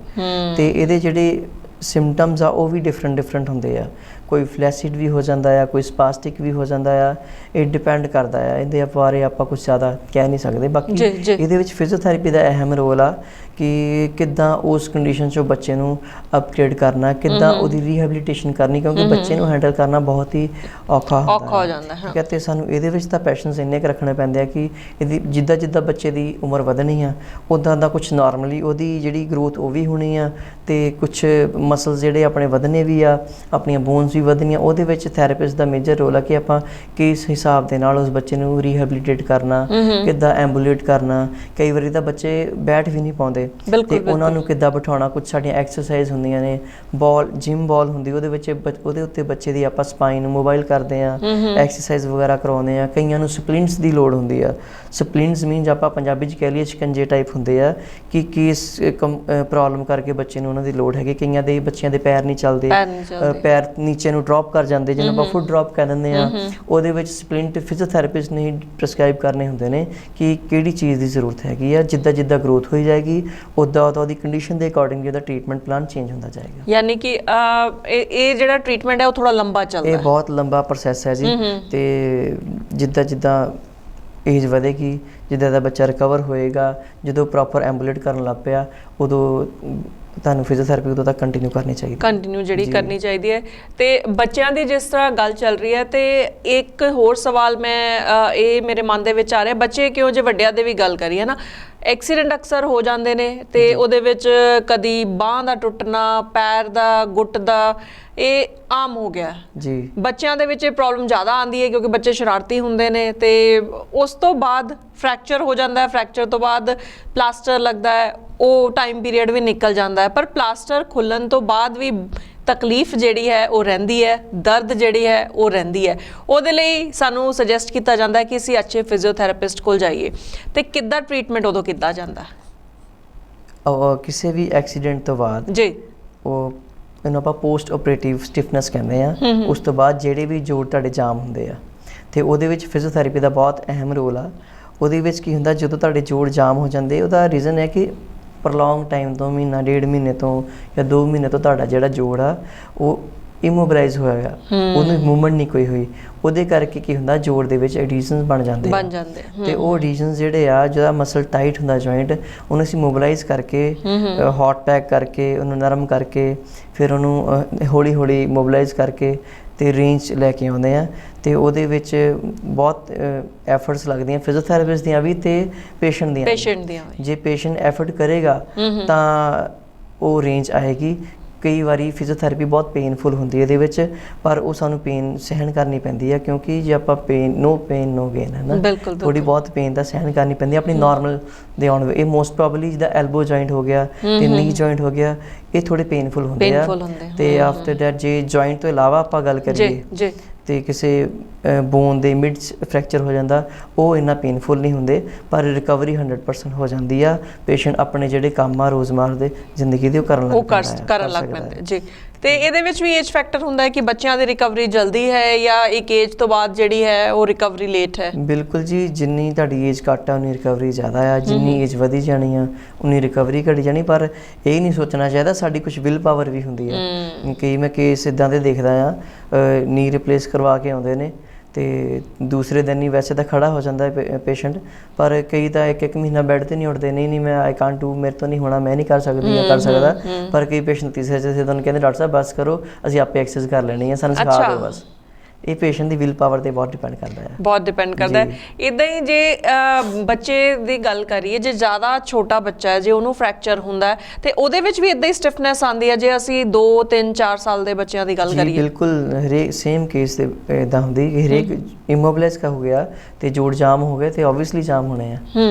ਤੇ ਇਹਦੇ ਜਿਹੜੇ ਸਿੰਪਟਮਸ ਆ ਉਹ ਵੀ ਡਿਫਰੈਂਟ ਹੁੰਦੇ ਆ। ਕੋਈ ਫਲੈਸਿਡ ਵੀ ਹੋ ਜਾਂਦਾ ਆ, ਕੋਈ ਸਪਾਸਟਿਕ ਵੀ ਹੋ ਜਾਂਦਾ ਆ। ਇਹ ਡਿਪੈਂਡ ਕਰਦਾ ਆ, ਇਹਦੇ ਬਾਰੇ ਆਪਾਂ ਕੁਝ ਜ਼ਿਆਦਾ ਕਹਿ ਨਹੀਂ ਸਕਦੇ। ਬਾਕੀ ਇਹਦੇ ਵਿੱਚ ਫਿਜ਼ੀਓਥੈਰੇਪੀ ਦਾ ਅਹਿਮ ਰੋਲ ਆ ਕਿ ਕਿੱਦਾਂ ਉਸ ਕੰਡੀਸ਼ਨ 'ਚੋਂ ਬੱਚੇ ਨੂੰ ਅਪਗ੍ਰੇਡ ਕਰਨਾ, ਕਿੱਦਾਂ ਉਹਦੀ ਰੀਹੈਬਿਲਿਟੇਸ਼ਨ ਕਰਨੀ, ਕਿਉਂਕਿ ਬੱਚੇ ਨੂੰ ਹੈਂਡਲ ਕਰਨਾ ਬਹੁਤ ਹੀ ਔਖਾ ਹੋ ਜਾਂਦਾ ਹੈ। ਠੀਕ ਹੈ। ਤੇ ਸਾਨੂੰ ਇਹਦੇ ਵਿੱਚ ਤਾਂ ਪੈਸ਼ੈਂਸ ਇੰਨੇ ਕੁ ਰੱਖਣੇ ਪੈਂਦੇ ਆ ਕਿ ਇਹਦੀ ਜਿੱਦਾਂ ਬੱਚੇ ਦੀ ਉਮਰ ਵਧਣੀ ਆ, ਉੱਦਾਂ ਦਾ ਕੁਝ ਨਾਰਮਲੀ ਉਹਦੀ ਜਿਹੜੀ ਗਰੋਥ ਉਹ ਵੀ ਹੋਣੀ ਆ, ਤੇ ਕੁਝ ਮਸਲਸ ਜਿਹੜੇ ਆਪਣੇ ਵਧਣੇ ਵੀ ਆ, ਆਪਣੀਆਂ ਬੋਨਸ ਵੀ ਵਧਣੀਆਂ। ਉਹਦੇ ਵਿੱਚ ਥੈਰੇਪਿਸਟ ਦਾ ਮੇਜਰ ਰੋਲ ਆ ਕਿ ਆਪਾਂ ਕਿਸ ਹਿਸਾਬ ਦੇ ਨਾਲ ਉਸ ਬੱਚੇ ਨੂੰ ਰੀਹੈਬਿਲਿਟੇਟ ਕਰਨਾ, ਕਿੱਦਾਂ ਐਂਬੂਲੇਟ ਕਰਨਾ। ਕਈ ਵਾਰੀ ਤਾਂ ਬੱਚੇ ਬੈਠ ਵੀ ਨਹੀਂ ਪਾਉਂਦੇ ਤੇ ਉਹਨਾਂ ਨੂੰ ਕਿੱਦਾਂ ਬਿਠਾਉਣਾ। ਕੁਝ ਸਾਡੀਆਂ ਐਕਸਰਸਾਈਜ਼ ਹੁੰਦੀਆਂ ਨੇ, ਜਿਮ ਬਾਲ ਹੁੰਦੀ, ਉਹਦੇ ਉੱਤੇ ਬੱਚੇ ਦੀ ਆਪਾਂ ਸਪਾਈਨ ਨੂੰ ਮੋਬਾਈਲ ਕਰਦੇ ਆ, ਐਕਸਰਸਾਈਜ਼ ਵਗੈਰਾ ਕਰਾਉਂਦੇ ਆ। ਕਈਆਂ ਨੂੰ ਸਪਲਿੰਟਸ ਦੀ ਲੋੜ ਹੁੰਦੀ ਆ। ਸਪਲਿੰਟਸ ਮੀਨਸ ਆਪਾਂ ਪੰਜਾਬੀ 'ਚ ਕਹਿ ਲਈਏ ਸ਼ਿਕੰਜੇ ਟਾਈਪ ਹੁੰਦੇ ਆ ਕਿ ਕਿਸ ਪ੍ਰੋਬਲਮ ਕਰਕੇ ਬੱਚੇ ਨੂੰ ਉਹਨਾਂ ਦੀ ਲੋੜ ਹੈਗੀ। ਕਈਆਂ ਦੇ ਚੱਲਦੇ, ਬੱਚਿਆਂ ਦੇ ਪੈਰ ਨਹੀਂ ਚੱਲਦੇ, ਪੈਰ ਨੀਚੇ ਨੂੰ ਡ੍ਰੌਪ ਕਰ ਜਾਂਦੇ, ਜਿਹਨੂੰ ਆਪਾਂ ਫੁੱਟ ਡ੍ਰੌਪ ਕਹਿ ਦਿੰਦੇ ਆ, ਉਹਦੇ ਵਿੱਚ ਸਪਲਿੰਟ ਫਿਜ਼ੀਓਥੈਰੇਪਿਸਟ ਨੇ ਪ੍ਰਸਕ੍ਰਾਈਬ ਕਰਨੇ ਹੁੰਦੇ ਨੇ ਕਿ ਕਿਹੜੀ ਚੀਜ਼ ਦੀ ਜ਼ਰੂਰਤ ਹੈਗੀ ਆ। ਜਿੱਦਾਂ ਜਿੱਦਾਂ ਗਰੋਥ ਹੋਈ ਜਾਏਗੀ ਉੱਦਾਂ ਉਹਦੀ ਕੰਡੀਸ਼ਨ ਦੇ ਅਕੋਰਡਿੰਗਲੀ ਉਹਦਾ ਟ੍ਰੀਟਮੈਂਟ ਪਲਾਨ ਚੇਂਜ ਹੁੰਦਾ ਜਾਏਗਾ। ਯਾਨੀ ਕਿ ਇਹ ਜਿਹੜਾ ਟ੍ਰੀਟਮੈਂਟ ਹੈ ਉਹ ਥੋੜਾ ਲੰਬਾ ਚੱਲਦਾ ਹੈ। ਇਹ ਬਹੁਤ ਲੰਬਾ ਪ੍ਰੋਸੈਸ ਹੈ ਜੀ। ਤੇ ਜਿੱਦਾਂ ਜਿੱਦਾਂ ਏਜ ਵਧੇਗੀ, ਜਿੱਦਾਂ ਦਾ ਬੱਚਾ ਰਿਕਵਰ ਹੋਏਗਾ, ਜਦੋਂ ਪ੍ਰੋਪਰ ਐਂਬੂਲੇਟ ਕਰਨ ਲੱਗ ਪਿਆ, ਉਦੋਂ ਤੁਹਾਨੂੰ ਫਿਜ਼ੀਓਥੈਰੇਪੀ ਉਦੋਂ ਤੱਕ ਕੰਟੀਨਿਊ ਕਰਨੀ ਚਾਹੀਦੀ, ਕੰਟੀਨਿਊ ਜਿਹੜੀ ਕਰਨੀ ਚਾਹੀਦੀ ਹੈ। ਤੇ ਬੱਚਿਆਂ ਦੀ ਜਿਸ ਤਰ੍ਹਾਂ ਗੱਲ ਚੱਲ ਰਹੀ ਹੈ, ਤੇ ਇੱਕ ਹੋਰ ਸਵਾਲ ਮੈਂ ਇਹ ਮੇਰੇ ਮਨ ਦੇ ਵਿੱਚ ਆ ਰਿਹਾ, ਬੱਚੇ ਕਿਉਂ, ਜੇ ਵੱਡਿਆਂ ਦੇ ਵੀ ਗੱਲ ਕਰੀਏ ਨਾ, ਐਕਸੀਡੈਂਟ ਅਕਸਰ ਹੋ ਜਾਂਦੇ ਨੇ ਤੇ ਉਹਦੇ ਵਿੱਚ ਕਦੀ ਬਾਂਹ ਦਾ ਟੁੱਟਣਾ, ਪੈਰ ਦਾ, ਗੁੱਟ ਦਾ, ਇਹ ਆਮ ਹੋ ਗਿਆ ਜੀ। ਬੱਚਿਆਂ ਦੇ ਵਿੱਚ ਇਹ ਪ੍ਰੋਬਲਮ ਜ਼ਿਆਦਾ ਆਉਂਦੀ ਹੈ ਕਿਉਂਕਿ ਬੱਚੇ ਸ਼ਰਾਰਤੀ ਹੁੰਦੇ ਨੇ ਤੇ ਉਸ ਤੋਂ ਬਾਅਦ ਫ੍ਰੈਕਚਰ ਹੋ ਜਾਂਦਾ ਹੈ, ਫ੍ਰੈਕਚਰ ਤੋਂ ਬਾਅਦ ਪਲਾਸਟਰ ਲੱਗਦਾ ਹੈ, ਉਹ ਟਾਈਮ ਪੀਰੀਅਡ ਵੀ ਨਿਕਲ ਜਾਂਦਾ ਹੈ, ਪਰ ਪਲਾਸਟਰ ਖੁੱਲਣ ਤੋਂ ਬਾਅਦ ਵੀ ਤਕਲੀਫ ਜਿਹੜੀ ਹੈ ਉਹ ਰਹਿੰਦੀ ਹੈ, ਦਰਦ ਜਿਹੜੀ ਹੈ ਉਹ ਰਹਿੰਦੀ ਹੈ। ਉਹਦੇ ਲਈ ਸਾਨੂੰ ਸੁਜੈਸਟ ਕੀਤਾ ਜਾਂਦਾ ਹੈ ਕਿ ਅਸੀਂ ਅੱਛੇ ਫਿਜ਼ੀਓਥੈਰੇਪਿਸਟ ਕੋਲ ਜਾਈਏ। ਤੇ ਕਿੱਦਾਂ ਟ੍ਰੀਟਮੈਂਟ ਉਦੋਂ ਕਿੱਦਾਂ ਜਾਂਦਾ? ਕਿਸੇ ਵੀ ਐਕਸੀਡੈਂਟ ਤੋਂ ਬਾਅਦ ਜੀ ਉਹ ਇਹਨੂੰ ਆਪਾਂ ਪੋਸਟ ਆਪਰੇਟਿਵ ਸਟਿਫਨੈਸ ਕਹਿੰਦੇ ਆ। ਉਸ ਤੋਂ ਬਾਅਦ ਜਿਹੜੇ ਵੀ ਜੋੜ ਤੁਹਾਡੇ ਜਾਮ ਹੁੰਦੇ ਆ ਤੇ ਉਹਦੇ ਵਿੱਚ ਫਿਜ਼ੀਓਥੈਰੇਪੀ ਦਾ ਬਹੁਤ ਅਹਿਮ ਰੋਲ ਆ। ਉਹਦੇ ਵਿੱਚ ਕੀ ਹੁੰਦਾ, ਜਦੋਂ ਤੁਹਾਡੇ ਜੋੜ ਜਾਮ ਹੋ ਜਾਂਦੇ, ਉਹਦਾ ਰੀਜ਼ਨ ਹੈ ਕਿ ਪ੍ਰੋਲੋਂਗ ਟਾਈਮ ਤੋਂ, ਮਹੀਨਾ 1.5 ਮਹੀਨੇ ਤੋਂ ਜਾਂ 2 ਮਹੀਨੇ ਤੋਂ ਤੁਹਾਡਾ ਜਿਹੜਾ ਜੋੜ ਆ ਉਹ ਇਮੋਬਿਲਾਈਜ਼ ਹੋਇਆ, ਉਹਨੂੰ ਮੂਵਮੈਂਟ ਨਹੀਂ ਕੋਈ ਹੋਈ। ਉਹਦੇ ਕਰਕੇ ਕੀ ਹੁੰਦਾ, ਜੋੜ ਦੇ ਵਿੱਚ ਐਡੀਸ਼ਨਸ ਬਣ ਜਾਂਦੇ ਤੇ ਉਹ ਐਡੀਸ਼ਨਸ ਜਿਹੜੇ ਆ, ਜਿਹੜਾ ਮਸਲ ਟਾਈਟ ਹੁੰਦਾ ਜੁਆਇੰਟ, ਉਹਨੂੰ ਅਸੀਂ ਮੋਬਿਲਾਈਜ਼ ਕਰਕੇ, ਹੌਟ ਪੈਕ ਕਰਕੇ, ਉਹਨੂੰ ਨਰਮ ਕਰਕੇ, ਫਿਰ ਉਹਨੂੰ ਹੌਲੀ ਹੌਲੀ ਮੋਬਿਲਾਈਜ਼ ਕਰਕੇ ਤੇ ਰੇਂਜ ਲੈ ਕੇ ਆਉਂਦੇ ਆ। ਤੇ ਉਹਦੇ ਵਿੱਚ ਬਹੁਤ ਐਫਰਟਸ ਲੱਗਦੀਆਂ ਫਿਜ਼ੀਓਥੈਰੇਪਿਸਟ ਦੀਆਂ ਵੀ ਤੇ ਪੇਸ਼ੈਂਟ ਦੀਆਂ। ਜੇ ਪੇਸ਼ੈਂਟ ਐਫਰਟ ਕਰੇਗਾ ਤਾਂ ਉਹ ਰੇਂਜ ਆਏਗੀ। ਕਈ ਵਾਰੀ ਫਿਜ਼ੀਓਥੈਰੇਪੀ ਬਹੁਤ ਪੇਨਫੁਲ ਹੁੰਦੀ ਹੈ ਇਹਦੇ ਵਿੱਚ, ਪਰ ਉਹ ਸਾਨੂੰ ਪੇਨ ਸਹਿਣ ਕਰਨੀ ਪੈਂਦੀ ਹੈ ਕਿਉਂਕਿ ਜੇ ਆਪਾਂ ਨੋ ਪੇਨ ਨੋ ਗੇਨ ਹੈ ਨਾ, ਥੋੜੀ ਬਹੁਤ ਪੇਨ ਦਾ ਸਹਿਣ ਕਰਨੀ ਪੈਂਦੀ ਹੈ ਆਪਣੀ ਨਾਰਮਲ ਦੇ ਆਉਣ। ਇਹ ਮੋਸਟ ਪ੍ਰੋਬਬਲੀ ਜਿਹਦਾ ਐਲਬੋ ਜੁਆਇੰਟ ਹੋ ਗਿਆ ਤੇ ਨੀ ਜੁਆਇੰਟ ਹੋ ਗਿਆ, ਇਹ ਥੋੜੇ ਪੇਨਫੁਲ ਹੁੰਦੇ ਆ। ਤੇ ਆਫਟਰ ਦੈਟ ਜੇ ਜੁਆਇੰਟ ਤੋਂ ਇਲਾਵਾ ਆਪਾਂ ਗੱਲ ਕਰੀਏ ਤੇ ਕਿਸੇ ਬੋਨ ਦੇ ਮਿਡ ਫ੍ਰੈਕਚਰ ਹੋ ਜਾਂਦਾ, ਉਹ ਇੰਨਾ ਪੇਨਫੁਲ ਨਹੀਂ ਹੁੰਦੇ, ਪਰ ਰਿਕਵਰੀ 100% ਹੋ ਜਾਂਦੀ ਆ। ਪੇਸ਼ੈਂਟ ਆਪਣੇ ਜਿਹੜੇ ਕੰਮ ਆ ਰੋਜ਼ਮਰਰਾ ਦੇ ਜ਼ਿੰਦਗੀ ਦੇ ਉਹ ਕਰਨ ਲੱਗ ਪੈਂਦਾ ਜੀ। ਤੇ ਇਹਦੇ ਵਿੱਚ ਵੀ ਏਜ ਫੈਕਟਰ ਹੁੰਦਾ ਹੈ ਕਿ ਬੱਚਿਆਂ ਦੀ ਰਿਕਵਰੀ ਜਲਦੀ ਹੈ ਜਾਂ ਇੱਕ ਏਜ ਤੋਂ ਬਾਅਦ ਜਿਹੜੀ ਹੈ ਉਹ ਰਿਕਵਰੀ ਲੇਟ ਹੈ? ਬਿਲਕੁਲ ਜੀ, ਜਿੰਨੀ ਤੁਹਾਡੀ ਏਜ ਘੱਟ ਆ ਉਨੀ ਰਿਕਵਰੀ ਜ਼ਿਆਦਾ ਆ, ਜਿੰਨੀ ਏਜ ਵਧੀ ਜਾਣੀ ਆ ਉਨੀ ਰਿਕਵਰੀ ਘਟੀ ਜਾਣੀ। ਪਰ ਇਹ ਨਹੀਂ ਸੋਚਣਾ ਚਾਹੀਦਾ ਸਾਡੀ ਕੁਝ ਵਿਲ ਪਾਵਰ ਵੀ ਹੁੰਦੀ ਹੈ। ਕਈ ਮੈਂ ਕੇਸ ਇੱਦਾਂ ਦੇ ਦੇਖਦਾ ਆ, ਨੀ ਰਿਪਲੇਸ ਕਰਵਾ ਕੇ ਆਉਂਦੇ ਨੇ ਤੇ ਦੂਸਰੇ ਦਿਨ ਹੀ ਵੈਸੇ ਤਾਂ ਖੜਾ ਹੋ ਜਾਂਦਾ ਹੈ ਪੇਸ਼ੈਂਟ, ਪਰ ਕਈ ਤਾਂ ਇੱਕ ਮਹੀਨਾ ਬੈੱਡ ਤੇ ਨਹੀਂ ਉੱਠਦੇ, ਨਹੀਂ ਮੈਂ ਆਈ ਕਾਂਟ ਡੂ, ਮੇਰੇ ਤੋਂ ਨਹੀਂ ਹੋਣਾ, ਮੈਂ ਨਹੀਂ ਕਰ ਸਕਦੀ ਜਾਂ ਕਰ ਸਕਦਾ। ਪਰ ਕਈ ਪੇਸ਼ੈਂਟ ਤੀਸਰੇ ਤੁਹਾਨੂੰ ਕਹਿੰਦੇ ਡਾਕਟਰ ਸਾਹਿਬ ਬਸ ਕਰੋ, ਅਸੀਂ ਆਪੇ ਐਕਸਰਸਾਈਜ਼ ਕਰ ਲੈਣੀ ਹੈ, ਸਾਨੂੰ ਸਿਖਾ ਦਿਓ ਬਸ। ਇਹ ਪੇਸ਼ੈਂਟ ਦੀ ਵਿਲ ਪਾਵਰ ਤੇ ਬਹੁਤ ਡਿਪੈਂਡ ਕਰਦਾ ਹੈ, ਬਹੁਤ ਡਿਪੈਂਡ ਕਰਦਾ ਹੈ। ਇੱਦਾਂ ਹੀ ਜੇ ਬੱਚੇ ਦੀ ਗੱਲ ਕਰੀਏ, ਜੇ ਜ਼ਿਆਦਾ ਛੋਟਾ ਬੱਚਾ ਹੈ, ਜੇ ਉਹਨੂੰ ਫ੍ਰੈਕਚਰ ਹੁੰਦਾ ਹੈ ਤੇ ਉਹਦੇ ਵਿੱਚ ਵੀ ਇੱਦਾਂ ਹੀ ਸਟਿਫਨੈਸ ਆਉਂਦੀ ਹੈ ਜੇ ਅਸੀਂ 2, 3, 4 ਸਾਲ ਦੇ ਬੱਚਿਆਂ ਦੀ ਗੱਲ ਕਰੀਏ? ਬਿਲਕੁਲ, ਹਰੇਕ ਸੇਮ ਕੇਸ ਤੇ ਇੱਦਾਂ ਹੁੰਦੀ ਕਿ ਹਰੇਕ ਇਮੋਬਿਲਾਈਜ਼ ਹੋ ਗਿਆ ਤੇ ਜੋੜ ਜਾਮ ਹੋ ਗਏ ਤੇ ਓਬਵੀਅਸਲੀ ਜਾਮ ਹੋਣੇ ਆ,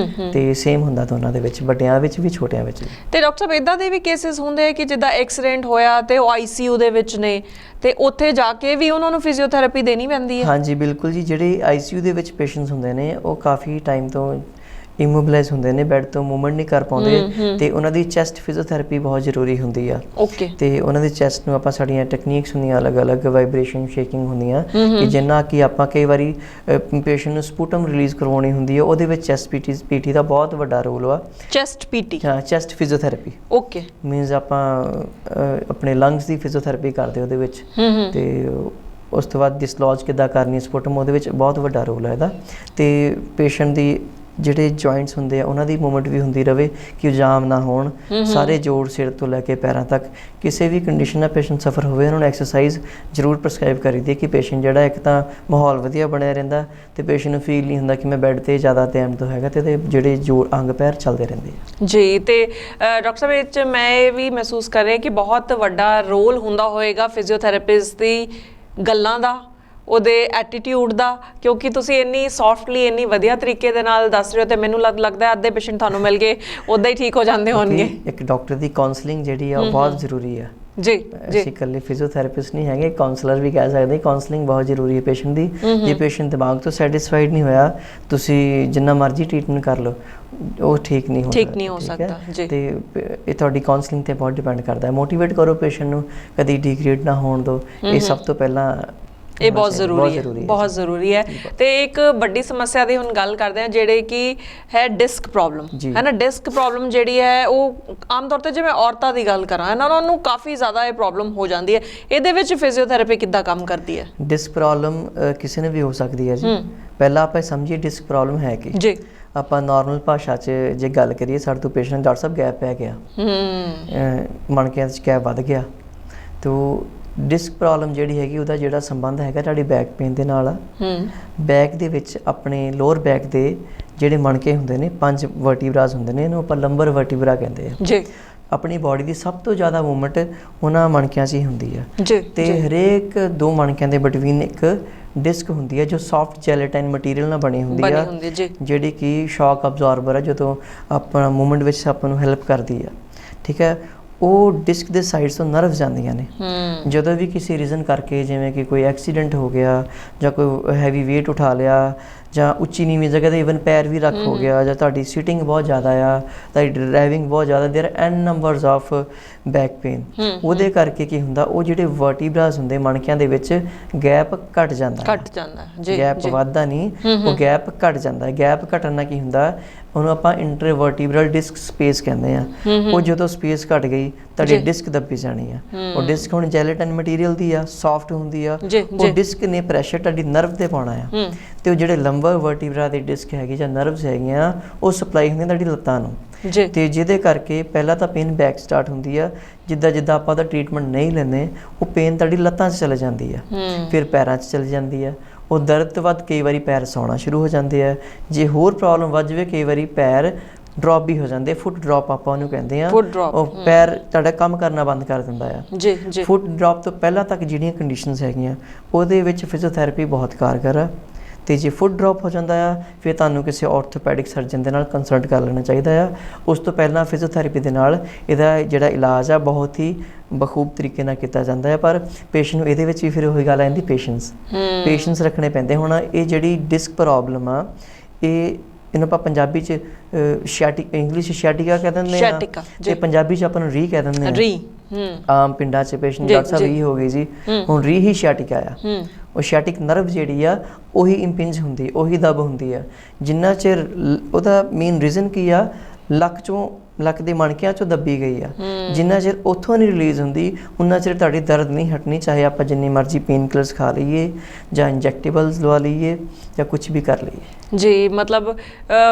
ਤੇ ਸੇਮ ਹੁੰਦਾ ਦੋਨਾਂ ਦੇ ਵਿੱਚ, ਵੱਡਿਆਂ ਵਿੱਚ ਵੀ ਛੋਟਿਆਂ ਵਿੱਚ ਵੀ। ਤੇ ਡਾਕਟਰ ਸਾਹਿਬ ਇੱਦਾਂ ਦੇ ਵੀ ਕੇਸਿਸ ਹੁੰਦੇ ਕਿ ਜਿੱਦਾਂ ਐਕਸੀਡੈਂਟ ਹੋਇਆ ਤੇ ਉਹ ICU ਦੇ ਵਿੱਚ ਨੇ ਤੇ ਉੱਥੇ ਜਾ ਕੇ ਵੀ ਉਹਨਾਂ ਨੂੰ ਫਿਜ਼ੀਓਥੈਰੇਪੀ ਦੇਣੀ ਪੈਂਦੀ ਹੈ? ਹਾਂਜੀ ਬਿਲਕੁਲ ਜੀ, ਜਿਹੜੇ ICU ਦੇ ਵਿੱਚ ਪੇਸ਼ੈਂਟਸ ਹੁੰਦੇ ਨੇ ਉਹ ਕਾਫੀ ਟਾਈਮ ਤੋਂ ਇਮੋਬਿਲਾਈਜ਼ ਹੁੰਦੇ ਨੇ, ਬੈੱਡ ਤੋਂ ਮੂਵਮੈਂਟ ਨਹੀਂ ਕਰ ਪਾਉਂਦੇ ਤੇ ਉਹਨਾਂ ਦੀ ਚੈਸਟ ਫਿਜ਼ੀਓਥੈਰੇਪੀ ਬਹੁਤ ਜ਼ਰੂਰੀ ਹੁੰਦੀ ਆ। ਤੇ ਉਹਨਾਂ ਦੀ ਚੈਸਟ ਨੂੰ ਆਪਾਂ, ਸਾਡੀਆਂ ਟੈਕਨੀਕਸ ਹੁੰਦੀਆਂ ਅਲੱਗ-ਅਲੱਗ, ਵਾਈਬ੍ਰੇਸ਼ਨ, ਸ਼ੇਕਿੰਗ ਹੁੰਦੀਆਂ ਕਿ ਜਿੰਨਾ ਕਿ ਆਪਾਂ ਕਈ ਵਾਰੀ ਪੇਸ਼ੈਂਟ ਨੂੰ ਸਪੂਟਮ ਰਿਲੀਜ਼ ਕਰਵਾਉਣੀ ਹੁੰਦੀ ਹੈ, ਉਹਦੇ ਵਿੱਚ ਚੈਸਟ PT ਦਾ ਬਹੁਤ ਵੱਡਾ ਰੋਲ ਆ। Chest PT? ਹਾਂ, ਚੈਸਟ ਫਿਜ਼ੀਓਥੈਰੇਪੀ। ਮੀਨਸ ਆਪਾਂ ਆਪਣੇ ਲੰਗਸ ਦੀ ਫਿਜ਼ੀਓਥੈਰੇਪੀ ਕਰਦੇ ਉਹਦੇ ਵਿੱਚ, ਤੇ ਉਸ ਤੋਂ ਬਾਅਦ ਡਿਸਲੌਜ ਕਿੱਦਾਂ ਕਰਨੀ ਸਪੂਟਮ, ਉਹਦੇ ਵਿੱਚ ਬਹੁਤ ਵੱਡਾ ਰੋਲ ਹੈ ਇਹਦਾ। ਤੇ ਪੇਸ਼ੈਂਟ ਦੀ ਜਿਹੜੇ ਜੁਆਇੰਟਸ ਹੁੰਦੇ ਆ ਉਹਨਾਂ ਦੀ ਮੂਵਮੈਂਟ ਵੀ ਹੁੰਦੀ ਰਹੇ ਕਿ ਉਹ ਜਾਮ ਨਾ ਹੋਣ, ਸਾਰੇ ਜੋੜ ਸਿਰ ਤੋਂ ਲੈ ਕੇ ਪੈਰਾਂ ਤੱਕ। ਕਿਸੇ ਵੀ ਕੰਡੀਸ਼ਨ ਨਾਲ ਪੇਸ਼ੈਂਟ ਸਫਰ ਹੋਵੇ, ਉਹਨਾਂ ਨੂੰ ਐਕਸਰਸਾਈਜ਼ ਜ਼ਰੂਰ ਪ੍ਰਸਕ੍ਰਾਈਬ ਕਰੀਦੀ ਹੈ ਕਿ ਪੇਸ਼ੈਂਟ ਜਿਹੜਾ, ਇੱਕ ਤਾਂ ਮਾਹੌਲ ਵਧੀਆ ਬਣਿਆ ਰਹਿੰਦਾ ਤੇ ਪੇਸ਼ੈਂਟ ਨੂੰ ਫੀਲ ਨਹੀਂ ਹੁੰਦਾ ਕਿ ਮੈਂ ਬੈੱਡ ਤੇ ਜ਼ਿਆਦਾ ਟਾਈਮ ਤੋਂ ਹੈਗਾ, ਤੇ ਜਿਹੜੇ ਜੋੜ ਅੰਗ ਪੈਰ ਚੱਲਦੇ ਰਹਿੰਦੇ ਆ ਜੀ। ਤੇ ਡਾਕਟਰ ਸਾਹਿਬ ਇਹ 'ਚ ਮੈਂ ਇਹ ਵੀ ਮਹਿਸੂਸ ਕਰ ਰਹੀ ਕਿ ਬਹੁਤ ਵੱਡਾ ਰੋਲ ਹੁੰਦਾ ਹੋਏਗਾ ਫਿਜ਼ੀਓਥੈਰੇਪਿਸਟ ਦੀ ਗੱਲਾਂ ਦਾ, ਉਹਦੇ ਐਟੀਟਿਊਡ ਦਾ, ਕਿਉਂਕਿ ਤੁਸੀਂ ਇੰਨੀ ਸੌਫਟਲੀ, ਇੰਨੀ ਵਧੀਆ ਤਰੀਕੇ ਦੇ ਨਾਲ ਦੱਸ ਰਹੇ ਹੋ ਤੇ ਮੈਨੂੰ ਲੱਗਦਾ ਅੱਧੇ ਪੇਸ਼ੈਂਟ ਤੁਹਾਨੂੰ ਮਿਲ ਗਏ ਉੱਦਾਂ ਹੀ ਠੀਕ ਹੋ ਜਾਂਦੇ ਹੋਣਗੇ। ਇੱਕ ਡਾਕਟਰ ਦੀ ਕਾਉਂਸਲਿੰਗ ਜਿਹੜੀ ਆ ਉਹ ਬਹੁਤ ਜ਼ਰੂਰੀ ਆ ਜੀ ਅਸੀਂ ਇਕੱਲੇ ਫਿਜ਼ੀਓਥੈਰੇਪਿਸਟ ਨਹੀਂ ਹੈਗੇ, ਕਾਉਂਸਲਰ ਵੀ ਕਹਿ ਸਕਦੇ। ਕਾਉਂਸਲਿੰਗ ਬਹੁਤ ਜ਼ਰੂਰੀ ਹੈ ਪੇਸ਼ੈਂਟ ਦੀ। ਜੇ ਪੇਸ਼ੈਂਟ ਦਿਮਾਗ ਤੋਂ ਸੈਟੀਸਫਾਈਡ ਨਹੀਂ ਹੋਇਆ, ਤੁਸੀਂ ਜਿੰਨਾ ਮਰਜ਼ੀ ਟ੍ਰੀਟਮੈਂਟ ਕਰ ਲਓ, ਉਹ ਠੀਕ ਨਹੀਂ ਹੋ ਸਕਦਾ ਜੀ। ਤੇ ਇਹ ਤੁਹਾਡੀ ਕਾਉਂਸਲਿੰਗ ਤੇ ਬਹੁਤ ਡਿਪੈਂਡ ਕਰਦਾ ਹੈ। ਮੋਟੀਵੇਟ ਕਰੋ ਪੇਸ਼ੈਂਟ ਨੂੰ, ਕਦੀ ਡੀਗ੍ਰੇਡ ਨਾ ਹੋਣ ਦਿਓ। ਇਹ ਸਭ ਤੋਂ ਪਹਿਲਾਂ ਇਹ ਬਹੁਤ ਜ਼ਰੂਰੀ ਹੈ। ਤੇ ਇੱਕ ਵੱਡੀ ਸਮੱਸਿਆ ਦੀ ਹੁਣ ਗੱਲ ਕਰਦੇ ਹਾਂ, ਜਿਹੜੇ ਕਿ ਹੈ ਡਿਸਕ ਪ੍ਰੋਬਲਮ, ਹੈ ਨਾ। ਡਿਸਕ ਪ੍ਰੋਬਲਮ ਜਿਹੜੀ ਹੈ ਉਹ ਆਮ ਤੌਰ ਤੇ, ਜੇ ਮੈਂ ਔਰਤਾਂ ਦੀ ਗੱਲ ਕਰਾਂ, ਇਹਨਾਂ ਨੂੰ ਕਾਫੀ ਜ਼ਿਆਦਾ ਇਹ ਪ੍ਰੋਬਲਮ ਹੋ ਜਾਂਦੀ ਹੈ। ਇਹਦੇ ਵਿੱਚ ਫਿਜ਼ੀਓਥੈਰੇਪੀ ਕਿੱਦਾਂ ਕੰਮ ਕਰਦੀ ਹੈ? ਡਿਸਕ ਪ੍ਰੋਬਲਮ ਕਿਸੇ ਨੂੰ ਵੀ ਹੋ ਸਕਦੀ ਹੈ ਜੀ। ਪਹਿਲਾਂ ਆਪਾਂ ਸਮਝੀਏ ਡਿਸਕ ਪ੍ਰੋਬਲਮ ਹੈ ਕੀ ਜੀ। ਆਪਾਂ ਨਾਰਮਲ ਭਾਸ਼ਾ 'ਚ ਜੇ ਗੱਲ ਕਰੀਏ, ਸਾਡੇ ਤੋਂ ਪੇਸ਼ੈਂਟ ਡਾਕਟਰ ਸਾਹਿਬ ਗੈਪ ਪੈ ਗਿਆ, ਮਣਕਿਆਂ 'ਚ ਗੈਪ ਵੱਧ ਗਿਆ। ਤੋ ਡਿਸਕ ਪ੍ਰੋਬਲਮ ਜਿਹੜੀ ਹੈਗੀ, ਉਹਦਾ ਜਿਹੜਾ ਸੰਬੰਧ ਹੈਗਾ ਤੁਹਾਡੀ ਬੈਕ ਪੇਨ ਦੇ ਨਾਲ ਆ। ਬੈਕ ਦੇ ਵਿੱਚ ਆਪਣੇ ਲੋਅਰ ਬੈਕ ਦੇ ਜਿਹੜੇ ਮਣਕੇ ਹੁੰਦੇ ਨੇ, 5 ਵਰਟੀਬਰਾਸ ਹੁੰਦੇ ਨੇ, ਇਹਨੂੰ ਆਪਾਂ ਲੰਬਰ ਵਰਟੀਬਰਾ ਕਹਿੰਦੇ ਆ ਜੀ। ਆਪਣੀ ਬਾਡੀ ਦੀ ਸਭ ਤੋਂ ਜ਼ਿਆਦਾ ਮੂਵਮੈਂਟ ਉਹਨਾਂ ਮਣਕਿਆਂ 'ਚ ਹੀ ਹੁੰਦੀ ਆ ਜੀ। ਤੇ ਹਰੇਕ 2 ਮਣਕਿਆਂ ਦੇ ਬਿਟਵੀਨ ਇੱਕ ਡਿਸਕ ਹੁੰਦੀ ਹੈ, ਜੋ ਸੌਫਟ ਜੈਲੇਟਾਈਨ ਮਟੀਰੀਅਲ ਨਾਲ ਬਣੀ ਹੁੰਦੀ ਆ, ਜਿਹੜੀ ਕਿ ਸ਼ੌਕ ਅਬਜ਼ੋਰਬਰ ਹੈ, ਜਦੋਂ ਆਪਣਾ ਮੂਵਮੈਂਟ ਵਿੱਚ ਆਪਾਂ ਨੂੰ ਹੈਲਪ ਕਰਦੀ ਆ। ਠੀਕ ਹੈ। ਉਹ ਡਿਸਕ ਦੇ ਸਾਈਡਸ ਤੋਂ ਨਰਵਸ ਜਾਂਦੀਆਂ ਨੇ। ਜਦੋਂ ਵੀ ਕਿਸੇ ਰੀਜ਼ਨ ਕਰਕੇ, ਜਿਵੇਂ ਕਿ ਕੋਈ ਐਕਸੀਡੈਂਟ ਹੋ ਗਿਆ, ਜਾਂ ਕੋਈ ਹੈਵੀ ਵੇਟ ਉਠਾ ਲਿਆ, ਜਾਂ ਉੱਚੀ ਨੀਵੀਂ ਜਗ੍ਹਾ 'ਤੇ ਈਵਨ ਪੈਰ ਵੀ ਰੱਖ ਹੋ ਗਿਆ, ਜਾਂ ਤੁਹਾਡੀ ਸੀਟਿੰਗ ਬਹੁਤ ਜ਼ਿਆਦਾ ਆ, ਤੁਹਾਡੀ ਡਰਾਈਵਿੰਗ ਬਹੁਤ ਜ਼ਿਆਦਾ, ਦੇਰ ਐਨ ਨੰਬਰਸ ਆਫ ਬੈਕ ਪੇਨ। ਉਹਦੇ ਕਰਕੇ ਕੀ ਹੁੰਦਾ, ਉਹ ਜਿਹੜੇ ਵਰਟੀਬਰਾਸ ਹੁੰਦੇ ਮਣਕਿਆਂ ਦੇ ਵਿੱਚ, ਗੈਪ ਘਟ ਜਾਂਦਾ ਜੀ। ਗੈਪ ਵੱਧਦਾ ਨਹੀਂ, ਉਹ ਗੈਪ ਘਟ ਜਾਂਦਾ। ਗੈਪ ਘਟਣ ਨਾਲ ਕੀ ਹੁੰਦਾ, ਉਹਨੂੰ ਆਪਾਂ ਇੰਟਰਵਰਟੀਬਰਲ ਡਿਸਕ ਸਪੇਸ ਕਹਿੰਦੇ ਆ। ਉਹ ਜਦੋਂ ਸਪੇਸ ਘਟ ਗਈ, ਤੁਹਾਡੀ ਡਿਸਕ ਦੱਬੀ ਜਾਣੀ ਆ। ਉਹ ਡਿਸਕ ਹੁਣ ਜੈਲੇਟਿਨ ਮਟੀਰੀਅਲ ਦੀ ਆ, ਸੌਫਟ ਹੁੰਦੀ ਆ। ਉਹ ਡਿਸਕ ਨੇ ਪ੍ਰੈਸ਼ਰ ਤੁਹਾਡੀ ਨਰਵ ਤੇ ਪਾਉਣਾ ਆ, ਤੇ ਉਹ ਜਿਹੜੇ ਲੰਬਰ ਵਰਟੀਬਰਾ ਦੀ ਡਿਸਕ ਹੈਗੀ ਜਾਂ ਨਰਵਸ ਹੈਗੀਆਂ, ਉਹ ਸਪਲਾਈ ਹੁੰਦੀਆਂ ਤੁਹਾਡੀ ਲੱਤਾਂ ਨੂੰ। ਤੇ ਜਿਹਦੇ ਕਰਕੇ ਪਹਿਲਾਂ ਤਾਂ ਪੇਨ ਬੈਕ ਸਟਾਰਟ ਹੁੰਦੀ ਆ। ਜਿੱਦਾਂ ਜਿੱਦਾਂ ਆਪਾਂ ਉਹਦਾ ਟ੍ਰੀਟਮੈਂਟ ਨਹੀਂ ਲੈਂਦੇ, ਉਹ ਪੇਨ ਤੁਹਾਡੀ ਲੱਤਾਂ 'ਚ ਚਲੇ ਜਾਂਦੀ ਆ, ਫਿਰ ਪੈਰਾਂ 'ਚ ਚਲੀ ਜਾਂਦੀ ਆ। ਉਹ ਦਰਦ ਤੋਂ ਬਾਅਦ ਕਈ ਵਾਰੀ ਪੈਰ ਸੌਣਾ ਸ਼ੁਰੂ ਹੋ ਜਾਂਦੇ ਆ। ਜੇ ਹੋਰ ਪ੍ਰੋਬਲਮ ਵੱਧ ਜਾਵੇ, ਕਈ ਵਾਰੀ ਪੈਰ ਡ੍ਰੌਪ ਵੀ ਹੋ ਜਾਂਦੇ, ਫੁੱਟ ਡ੍ਰੌਪ ਆਪਾਂ ਉਹਨੂੰ ਕਹਿੰਦੇ ਆ। ਉਹ ਪੈਰ ਤੁਹਾਡਾ ਕੰਮ ਕਰਨਾ ਬੰਦ ਕਰ ਦਿੰਦਾ ਆ। ਫੁੱਟ ਡ੍ਰੌਪ ਤੋਂ ਪਹਿਲਾਂ ਤੱਕ ਜਿਹੜੀਆਂ ਕੰਡੀਸ਼ਨਸ ਹੈਗੀਆਂ, ਉਹਦੇ ਵਿੱਚ ਫਿਜ਼ੀਓਥੈਰੇਪੀ ਬਹੁਤ ਕਾਰਗਰ ਆ। ਤੇ ਜੇ ਫੁੱਟ ਡ੍ਰੌਪ ਹੋ ਜਾਂਦਾ ਆ, ਫਿਰ ਤੁਹਾਨੂੰ ਕਿਸੇ ਆਰਥੋਪੈਡਿਕ ਸਰਜਨ ਦੇ ਨਾਲ ਕੰਸਲਟ ਕਰ ਲੈਣਾ ਚਾਹੀਦਾ ਆ। ਉਸ ਤੋਂ ਪਹਿਲਾਂ ਫਿਜ਼ੀਓਥੈਰੇਪੀ ਦੇ ਨਾਲ ਇਹਦਾ ਜਿਹੜਾ ਇਲਾਜ ਆ, ਬਹੁਤ ਹੀ ਬਖੂਬ ਤਰੀਕੇ ਨਾਲ ਕੀਤਾ ਜਾਂਦਾ ਹੈ। ਪਰ ਪੇਸ਼ੈਂਟ ਨੂੰ ਇਹਦੇ ਵਿੱਚ ਵੀ ਫਿਰ ਉਹੀ ਗੱਲ ਆ ਜਾਂਦੀ, ਪੇਸ਼ੈਂਸ ਰੱਖਣੇ ਪੈਂਦੇ। ਹੁਣ ਇਹ ਜਿਹੜੀ ਡਿਸਕ ਪ੍ਰੋਬਲਮ ਆ, ਇਹਨੂੰ ਆਪਾਂ ਪੰਜਾਬੀ 'ਚ ਇੰਗਲਿਸ਼ ਸ਼ੈਟਿਕਾ ਕਹਿ ਦਿੰਦੇ ਆ, ਤੇ ਪੰਜਾਬੀ 'ਚ ਆਪਾਂ ਨੂੰ ਰੀ ਕਹਿ ਦਿੰਦੇ ਆ। ਆਮ ਪਿੰਡਾਂ 'ਚ ਪੇਸ਼ੈਂਟ ਡਾਕਟਰ ਸਾਹਿਬ ਰੀ ਹੋ ਗਈ ਜੀ, ਹੁਣ ਰੀ ਹੀ ਸ਼ੈਟਿਕਾ ਆ। ਉਹ ਸ਼ੈਟਿਕ ਨਰਵ ਜਿਹੜੀ ਆ, ਉਹੀ ਇੰਪਿੰਜ ਹੁੰਦੀ, ਉਹੀ ਦਬ ਹੁੰਦੀ ਆ। ਜਿੰਨਾ ਚਿਰ ਉਹਦਾ ਮੇਨ ਰੀਜ਼ਨ ਕੀ ਆ, ਲੱਕ ਦੇ ਮਣਕਿਆਂ 'ਚੋਂ ਦੱਬੀ ਗਈ ਆ। ਜਿੰਨਾ ਚਿਰ ਉੱਥੋਂ ਨਹੀਂ ਰਿਲੀਜ਼ ਹੁੰਦੀ, ਉਨਾ ਚਿਰ ਤੁਹਾਡੀ ਦਰਦ ਨਹੀਂ ਹਟਣੀ, ਚਾਹੇ ਆਪਾਂ ਜਿੰਨੀ ਮਰਜ਼ੀ ਪੇਨ ਕਿਲਰਸ ਖਾ ਲਈਏ, ਜਾਂ ਇੰਜੈਕਟੇਬਲਸ ਲਵਾ ਲਈਏ, ਜਾਂ ਕੁਛ ਵੀ ਕਰ ਲਈਏ ਜੀ। ਮਤਲਬ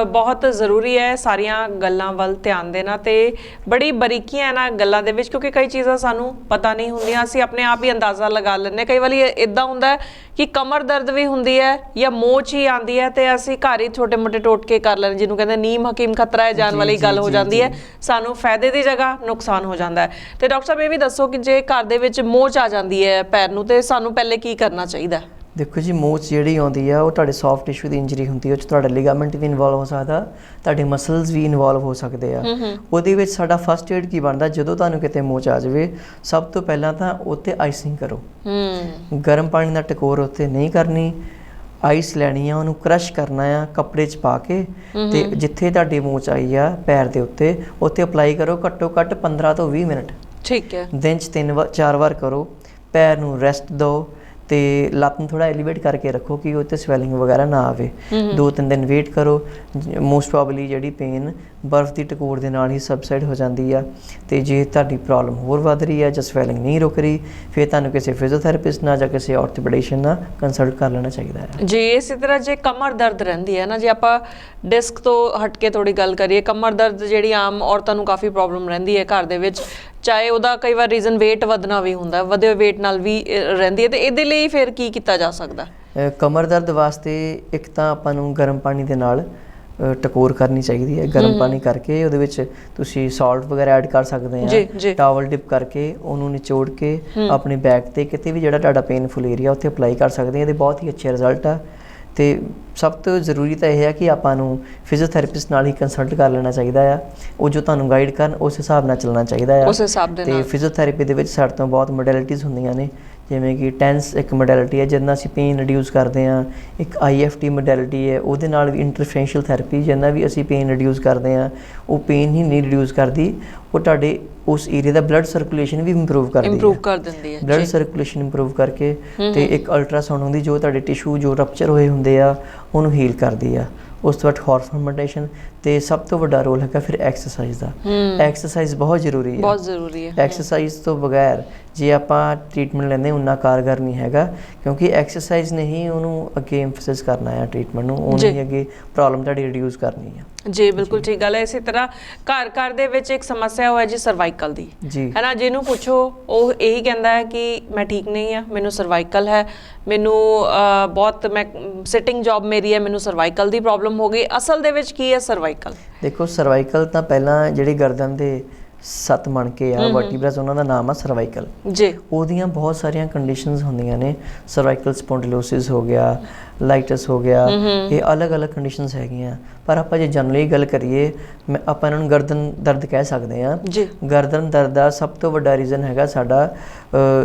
ਬਹੁਤ ਜ਼ਰੂਰੀ ਹੈ ਸਾਰੀਆਂ ਗੱਲਾਂ ਵੱਲ ਧਿਆਨ ਦੇਣਾ, ਤੇ ਬੜੀ ਬਰੀਕੀਆਂ ਇਹਨਾਂ ਗੱਲਾਂ ਦੇ ਵਿੱਚ, ਕਿਉਂਕਿ ਕਈ ਚੀਜ਼ਾਂ ਸਾਨੂੰ ਪਤਾ ਨਹੀਂ ਹੁੰਦੀਆਂ, ਅਸੀਂ ਆਪਣੇ ਆਪ ਹੀ ਅੰਦਾਜ਼ਾ ਲਗਾ ਲੈਂਦੇ। ਕਈ ਵਾਰੀ ਇੱਦਾਂ ਹੁੰਦਾ ਕਿ ਕਮਰ ਦਰਦ ਵੀ ਹੁੰਦੀ ਹੈ, ਜਾਂ ਮੋਚ ਹੀ ਆਉਂਦੀ ਹੈ, ਤੇ ਅਸੀਂ ਘਰ ਹੀ ਛੋਟੇ ਮੋਟੇ ਟੋਟਕੇ ਕਰ ਲੈਂਦੇ, ਜਿਹਨੂੰ ਕਹਿੰਦੇ ਨੀਮ ਹਕੀਮ ਖਤਰਾ ਹੈ ਜਾਣ ਵਾਲੀ ਗੱਲ ਹੋ ਜਾਂਦੀ ਹੈ। ਸਾਨੂੰ ਫਾਇਦੇ ਦੀ ਜਗ੍ਹਾ ਨੁਕਸਾਨ ਹੋ ਜਾਂਦਾ ਹੈ। ਤੇ ਡਾਕਟਰ ਸਾਹਿਬ, ਇਹ ਵੀ ਦੱਸੋ ਕਿ ਜੇ ਘਰ ਦੇ ਵਿੱਚ ਮੋਚ ਆ ਜਾਂਦੀ ਹੈ ਪੈਰ ਨੂੰ, ਤੇ ਸਾਨੂੰ ਪਹਿਲੇ ਕੀ ਕਰਨਾ ਚਾਹੀਦਾ? ਦੇਖੋ ਜੀ, ਮੋਚ ਜਿਹੜੀ ਆਉਂਦੀ ਆ, ਉਹ ਤੁਹਾਡੇ ਸੌਫਟ ਟਿਸ਼ੂ ਦੀ ਇੰਜਰੀ ਹੁੰਦੀ ਹੈ। ਉਹ 'ਚ ਤੁਹਾਡਾ ਲਿਗਾਮੈਂਟ ਵੀ ਇਨਵੋਲਵ ਹੋ ਸਕਦਾ, ਤੁਹਾਡੇ ਮਸਲਸ ਵੀ ਇਨਵੋਲਵ ਹੋ ਸਕਦੇ ਆ। ਉਹਦੇ ਵਿੱਚ ਸਾਡਾ ਫਸਟ ਏਡ ਕੀ ਬਣਦਾ, ਜਦੋਂ ਤੁਹਾਨੂੰ ਕਿਤੇ ਮੋਚ ਆ ਜਾਵੇ, ਸਭ ਤੋਂ ਪਹਿਲਾਂ ਤਾਂ ਉੱਤੇ ਆਈਸਿੰਗ ਕਰੋ। ਗਰਮ ਪਾਣੀ ਦਾ ਟਕੋਰ ਉੱਤੇ ਨਹੀਂ ਕਰਨੀ, ਆਈਸ ਲੈਣੀ ਆ, ਉਹਨੂੰ ਕ੍ਰਸ਼ ਕਰਨਾ ਆ ਕੱਪੜੇ 'ਚ ਪਾ ਕੇ, ਤੇ ਜਿੱਥੇ ਤੁਹਾਡੀ ਮੋਚ ਆਈ ਆ ਪੈਰ ਦੇ ਉੱਤੇ, ਉੱਥੇ ਅਪਲਾਈ ਕਰੋ ਘੱਟੋ ਘੱਟ 15 ਤੋਂ 20 ਮਿੰਟ। ਠੀਕ ਹੈ। ਦਿਨ 'ਚ 3-4 ਵਾਰ ਕਰੋ। ਪੈਰ ਨੂੰ ਰੈਸਟ ਦਿਓ, ਤੇ ਲੱਤ ਨੂੰ ਥੋੜ੍ਹਾ ਐਲੀਵੇਟ ਕਰਕੇ ਰੱਖੋ ਕਿ ਉਹ 'ਤੇ ਸਵੈਲਿੰਗ ਵਗੈਰਾ ਨਾ ਆਵੇ। 2-3 ਦਿਨ ਵੇਟ ਕਰੋ। ਮੋਸਟ ਪ੍ਰੋਬਬਲੀ ਜਿਹੜੀ ਪੇਨ ਬਰਫ਼ ਦੀ ਟਕੋਰ ਦੇ ਨਾਲ ਹੀ ਸਬਸਾਈਡ ਹੋ ਜਾਂਦੀ ਆ। ਤੇ ਜੇ ਤੁਹਾਡੀ ਪ੍ਰੋਬਲਮ ਹੋਰ ਵੱਧ ਰਹੀ ਹੈ, ਜਾਂ ਸਵੈਲਿੰਗ ਨਹੀਂ ਰੁਕ ਰਹੀ, ਫਿਰ ਤੁਹਾਨੂੰ ਕਿਸੇ ਫਿਜ਼ੀਓਥੈਰੇਪਿਸਟ ਨਾਲ ਜਾਂ ਕਿਸੇ ਆਰਥੋਪੈਡਿਸ਼ਨ ਨਾਲ ਕੰਸਲਟ ਕਰ ਲੈਣਾ ਚਾਹੀਦਾ ਹੈ ਜੀ। ਇਸੇ ਤਰ੍ਹਾਂ ਜੇ ਕਮਰ ਦਰਦ ਰਹਿੰਦੀ ਹੈ ਨਾ, ਜੇ ਆਪਾਂ ਡਿਸਕ ਤੋਂ ਹਟ ਕੇ ਥੋੜ੍ਹੀ ਗੱਲ ਕਰੀਏ, ਕਮਰ ਦਰਦ ਜਿਹੜੀ ਆਮ ਔਰਤਾਂ ਨੂੰ ਕਾਫੀ ਪ੍ਰੋਬਲਮ ਰਹਿੰਦੀ ਹੈ ਘਰ ਦੇ ਵਿੱਚ, ਚਾਹੇ ਉਹਦਾ ਕਈ ਵਾਰ ਰੀਜ਼ਨ ਵੇਟ ਵਧਣਾ ਵੀ ਹੁੰਦਾ, ਵਧੇ ਹੋਏ ਵੇਟ ਨਾਲ ਵੀ ਰਹਿੰਦੀ ਹੈ, ਤੇ ਇਹਦੇ ਲਈ ਫਿਰ ਕੀ ਕੀਤਾ ਜਾ ਸਕਦਾ? ਕਮਰ ਦਰਦ ਵਾਸਤੇ ਇੱਕ ਤਾਂ ਆਪਾਂ ਨੂੰ ਗਰਮ ਪਾਣੀ ਦੇ ਨਾਲ ਟਕੋਰ ਕਰਨੀ ਚਾਹੀਦੀ ਹੈ। ਗਰਮ ਪਾਣੀ ਕਰਕੇ ਉਹਦੇ ਵਿੱਚ ਤੁਸੀਂ ਸਾਲਟ ਵਗੈਰਾ ਐਡ ਕਰ ਸਕਦੇ ਆ। ਟਾਵਲ ਡਿਪ ਕਰਕੇ ਉਹਨੂੰ ਨਿਚੋੜ ਕੇ ਆਪਣੇ ਬੈਕ ਤੇ ਕਿਤੇ ਵੀ ਜਿਹੜਾ ਤੁਹਾਡਾ ਪੇਨਫੁਲ ਏਰੀਆ ਉੱਥੇ ਅਪਲਾਈ ਕਰ ਸਕਦੇ ਆ। ਇਹਦੇ ਬਹੁਤ ਹੀ ਅੱਛੇ ਰਿਜ਼ਲਟ ਆ। ਤੇ ਸਭ ਤੋਂ ਜ਼ਰੂਰੀ ਤਾਂ ਇਹ ਹੈ ਕਿ ਆਪਾਂ ਨੂੰ ਫਿਜ਼ੀਓਥੈਰੇਪਿਸਟ ਨਾਲ ਹੀ ਕੰਸਲਟ ਕਰ ਲੈਣਾ ਚਾਹੀਦਾ ਆ। ਉਹ ਜੋ ਤੁਹਾਨੂੰ ਗਾਈਡ ਕਰਨ ਉਸ ਹਿਸਾਬ ਨਾਲ ਚੱਲਣਾ ਚਾਹੀਦਾ ਆ। ਉਸ ਹਿਸਾਬ ਦੇ ਨਾਲ ਤੇ ਫਿਜ਼ੀਓਥੈਰੇਪੀ ਦੇ ਵਿੱਚ ਸਾਡੇ ਤੋਂ ਬਹੁਤ ਮੋਡੈਲਿਟੀਜ਼ ਹੁੰਦੀਆਂ ਨੇ, ਜਿਵੇਂ ਕਿ ਟੈਂਸ ਇੱਕ ਮੋਡੈਲਿਟੀ ਹੈ ਜਿਹਦੇ ਨਾਲ ਅਸੀਂ ਪੇਨ ਰਿਡਿਊਸ ਕਰਦੇ ਹਾਂ। ਇੱਕ IFT ਮੋਡੈਲਿਟੀ ਹੈ, ਉਹਦੇ ਨਾਲ ਵੀ ਇੰਟਰਫਰੈਂਸ਼ੀਅਲ ਥੈਰੇਪੀ ਜਿਹਦੇ ਨਾਲ ਵੀ ਅਸੀਂ ਪੇਨ ਰਿਡਿਊਸ ਕਰਦੇ ਹਾਂ। ਉਹ ਪੇਨ ਹੀ ਨਹੀਂ ਰਿਡਿਊਸ ਕਰਦੀ, ਉਹ ਤੁਹਾਡੇ ਉਸ ਏਰੀਆ ਦਾ ਬਲੱਡ ਸਰਕੂਲੇਸ਼ਨ ਵੀ ਇੰਪਰੂਵ ਕਰ ਦਿੰਦੀ ਹੈ। ਬਲੱਡ ਸਰਕੂਲੇਸ਼ਨ ਇੰਪਰੂਵ ਕਰਕੇ ਤੇ ਇੱਕ ਅਲਟਰਾਸਾਊਂਡ ਹੁੰਦੀ ਜੋ ਤੁਹਾਡੇ ਟਿਸ਼ੂ ਜੋ ਰਪਚਰ ਹੋਏ ਹੁੰਦੇ ਆ ਉਹਨੂੰ ਹੀਲ ਕਰਦੀ ਆ। ਉਸ ਤੋਂ ਬਾਅਦ ਹਾਰਮੋਨ ਮੈਡੀਟੇਸ਼ਨ ਤੇ ਸਭ ਤੋਂ ਵੱਡਾ ਰੋਲ ਹੈਗਾ ਫਿਰ ਐਕਸਰਸਾਈਜ਼ ਦਾ। ਐਕਸਰਸਾਈਜ਼ ਬਹੁਤ ਜ਼ਰੂਰੀ ਹੈ। ਐਕਸਰਸਾਈਜ਼ ਤੋਂ ਬਗੈਰ ਜੇ ਆਪਾਂ ਟ੍ਰੀਟਮੈਂਟ ਲੈਂਦੇ ਉਨਾ ਕਾਰਗਰ ਨਹੀਂ ਹੈਗਾ, ਕਿਉਂਕਿ ਐਕਸਰਸਾਈਜ਼ ਨੇ ਹੀ ਉਹਨੂੰ ਅੱਗੇ ਐਮਫਸਿਸ ਕਰਨਾ ਹੈ ਟ੍ਰੀਟਮੈਂਟ ਨੂੰ, ਉਹਨੇ ਹੀ ਅੱਗੇ ਪ੍ਰੋਬਲਮ ਤੁਹਾਡੀ ਰਿਡਿਊਸ ਕਰਨੀ ਹੈ। ਜੀ ਬਿਲਕੁਲ ਠੀਕ ਗੱਲ ਹੈ। ਇਸੇ ਤਰ੍ਹਾਂ ਘਰ ਦੇ ਵਿੱਚ ਇੱਕ ਸਮੱਸਿਆ ਹੋਇਆ ਜੀ ਸਰਵਾਈਕਲ ਦੀ, ਹੈ ਨਾ, ਜਿਹਨੂੰ ਪੁੱਛੋ ਉਹ ਇਹੀ ਕਹਿੰਦਾ ਹੈ ਕਿ ਮੈਂ ਠੀਕ ਨਹੀਂ ਆ, ਮੈਨੂੰ ਸਰਵਾਈਕਲ ਹੈ, ਮੈਨੂੰ ਬਹੁਤ ਮੈਂ ਸਿਟਿੰਗ ਜੌਬ ਮੇਰੀ ਹੈ, ਮੈਨੂੰ ਸਰਵਾਈਕਲ ਦੀ ਪ੍ਰੋਬਲਮ ਹੋ ਗਈ। ਅਸਲ ਦੇ ਵਿੱਚ ਕੀ ਹੈ ਸਰਵਾਈਕਲ? ਦੇਖੋ ਸਰਵਾਈਕਲ ਤਾਂ ਪਹਿਲਾਂ ਜਿਹੜੀ ਗਰਦਨ ਦੇ 7 ਮਣਕੇ ਆ ਵਰਟੀਬਰਾਸ ਉਹਨਾਂ ਦਾ ਨਾਮ ਆ ਸਰਵਾਈਕਲ ਜੀ। ਉਹਦੀਆਂ ਬਹੁਤ ਸਾਰੀਆਂ ਕੰਡੀਸ਼ਨਸ ਹੁੰਦੀਆਂ ਨੇ, ਸਰਵਾਈਕਲ ਸਪੌਂਡਿਲੋਸਿਸ ਹੋ ਗਿਆ, ਲਾਈਟਸ ਹੋ ਗਿਆ, ਇਹ ਅਲੱਗ-ਅਲੱਗ ਕੰਡੀਸ਼ਨਸ ਹੈਗੀਆਂ। ਪਰ ਆਪਾਂ ਜੇ ਜਨਰਲੀ ਗੱਲ ਕਰੀਏ ਆਪਾਂ ਇਹਨਾਂ ਨੂੰ ਗਰਦਨ ਦਰਦ ਕਹਿ ਸਕਦੇ ਹਾਂ। ਗਰਦਨ ਦਰਦ ਦਾ ਸਭ ਤੋਂ ਵੱਡਾ ਰੀਜ਼ਨ ਹੈਗਾ ਸਾਡਾ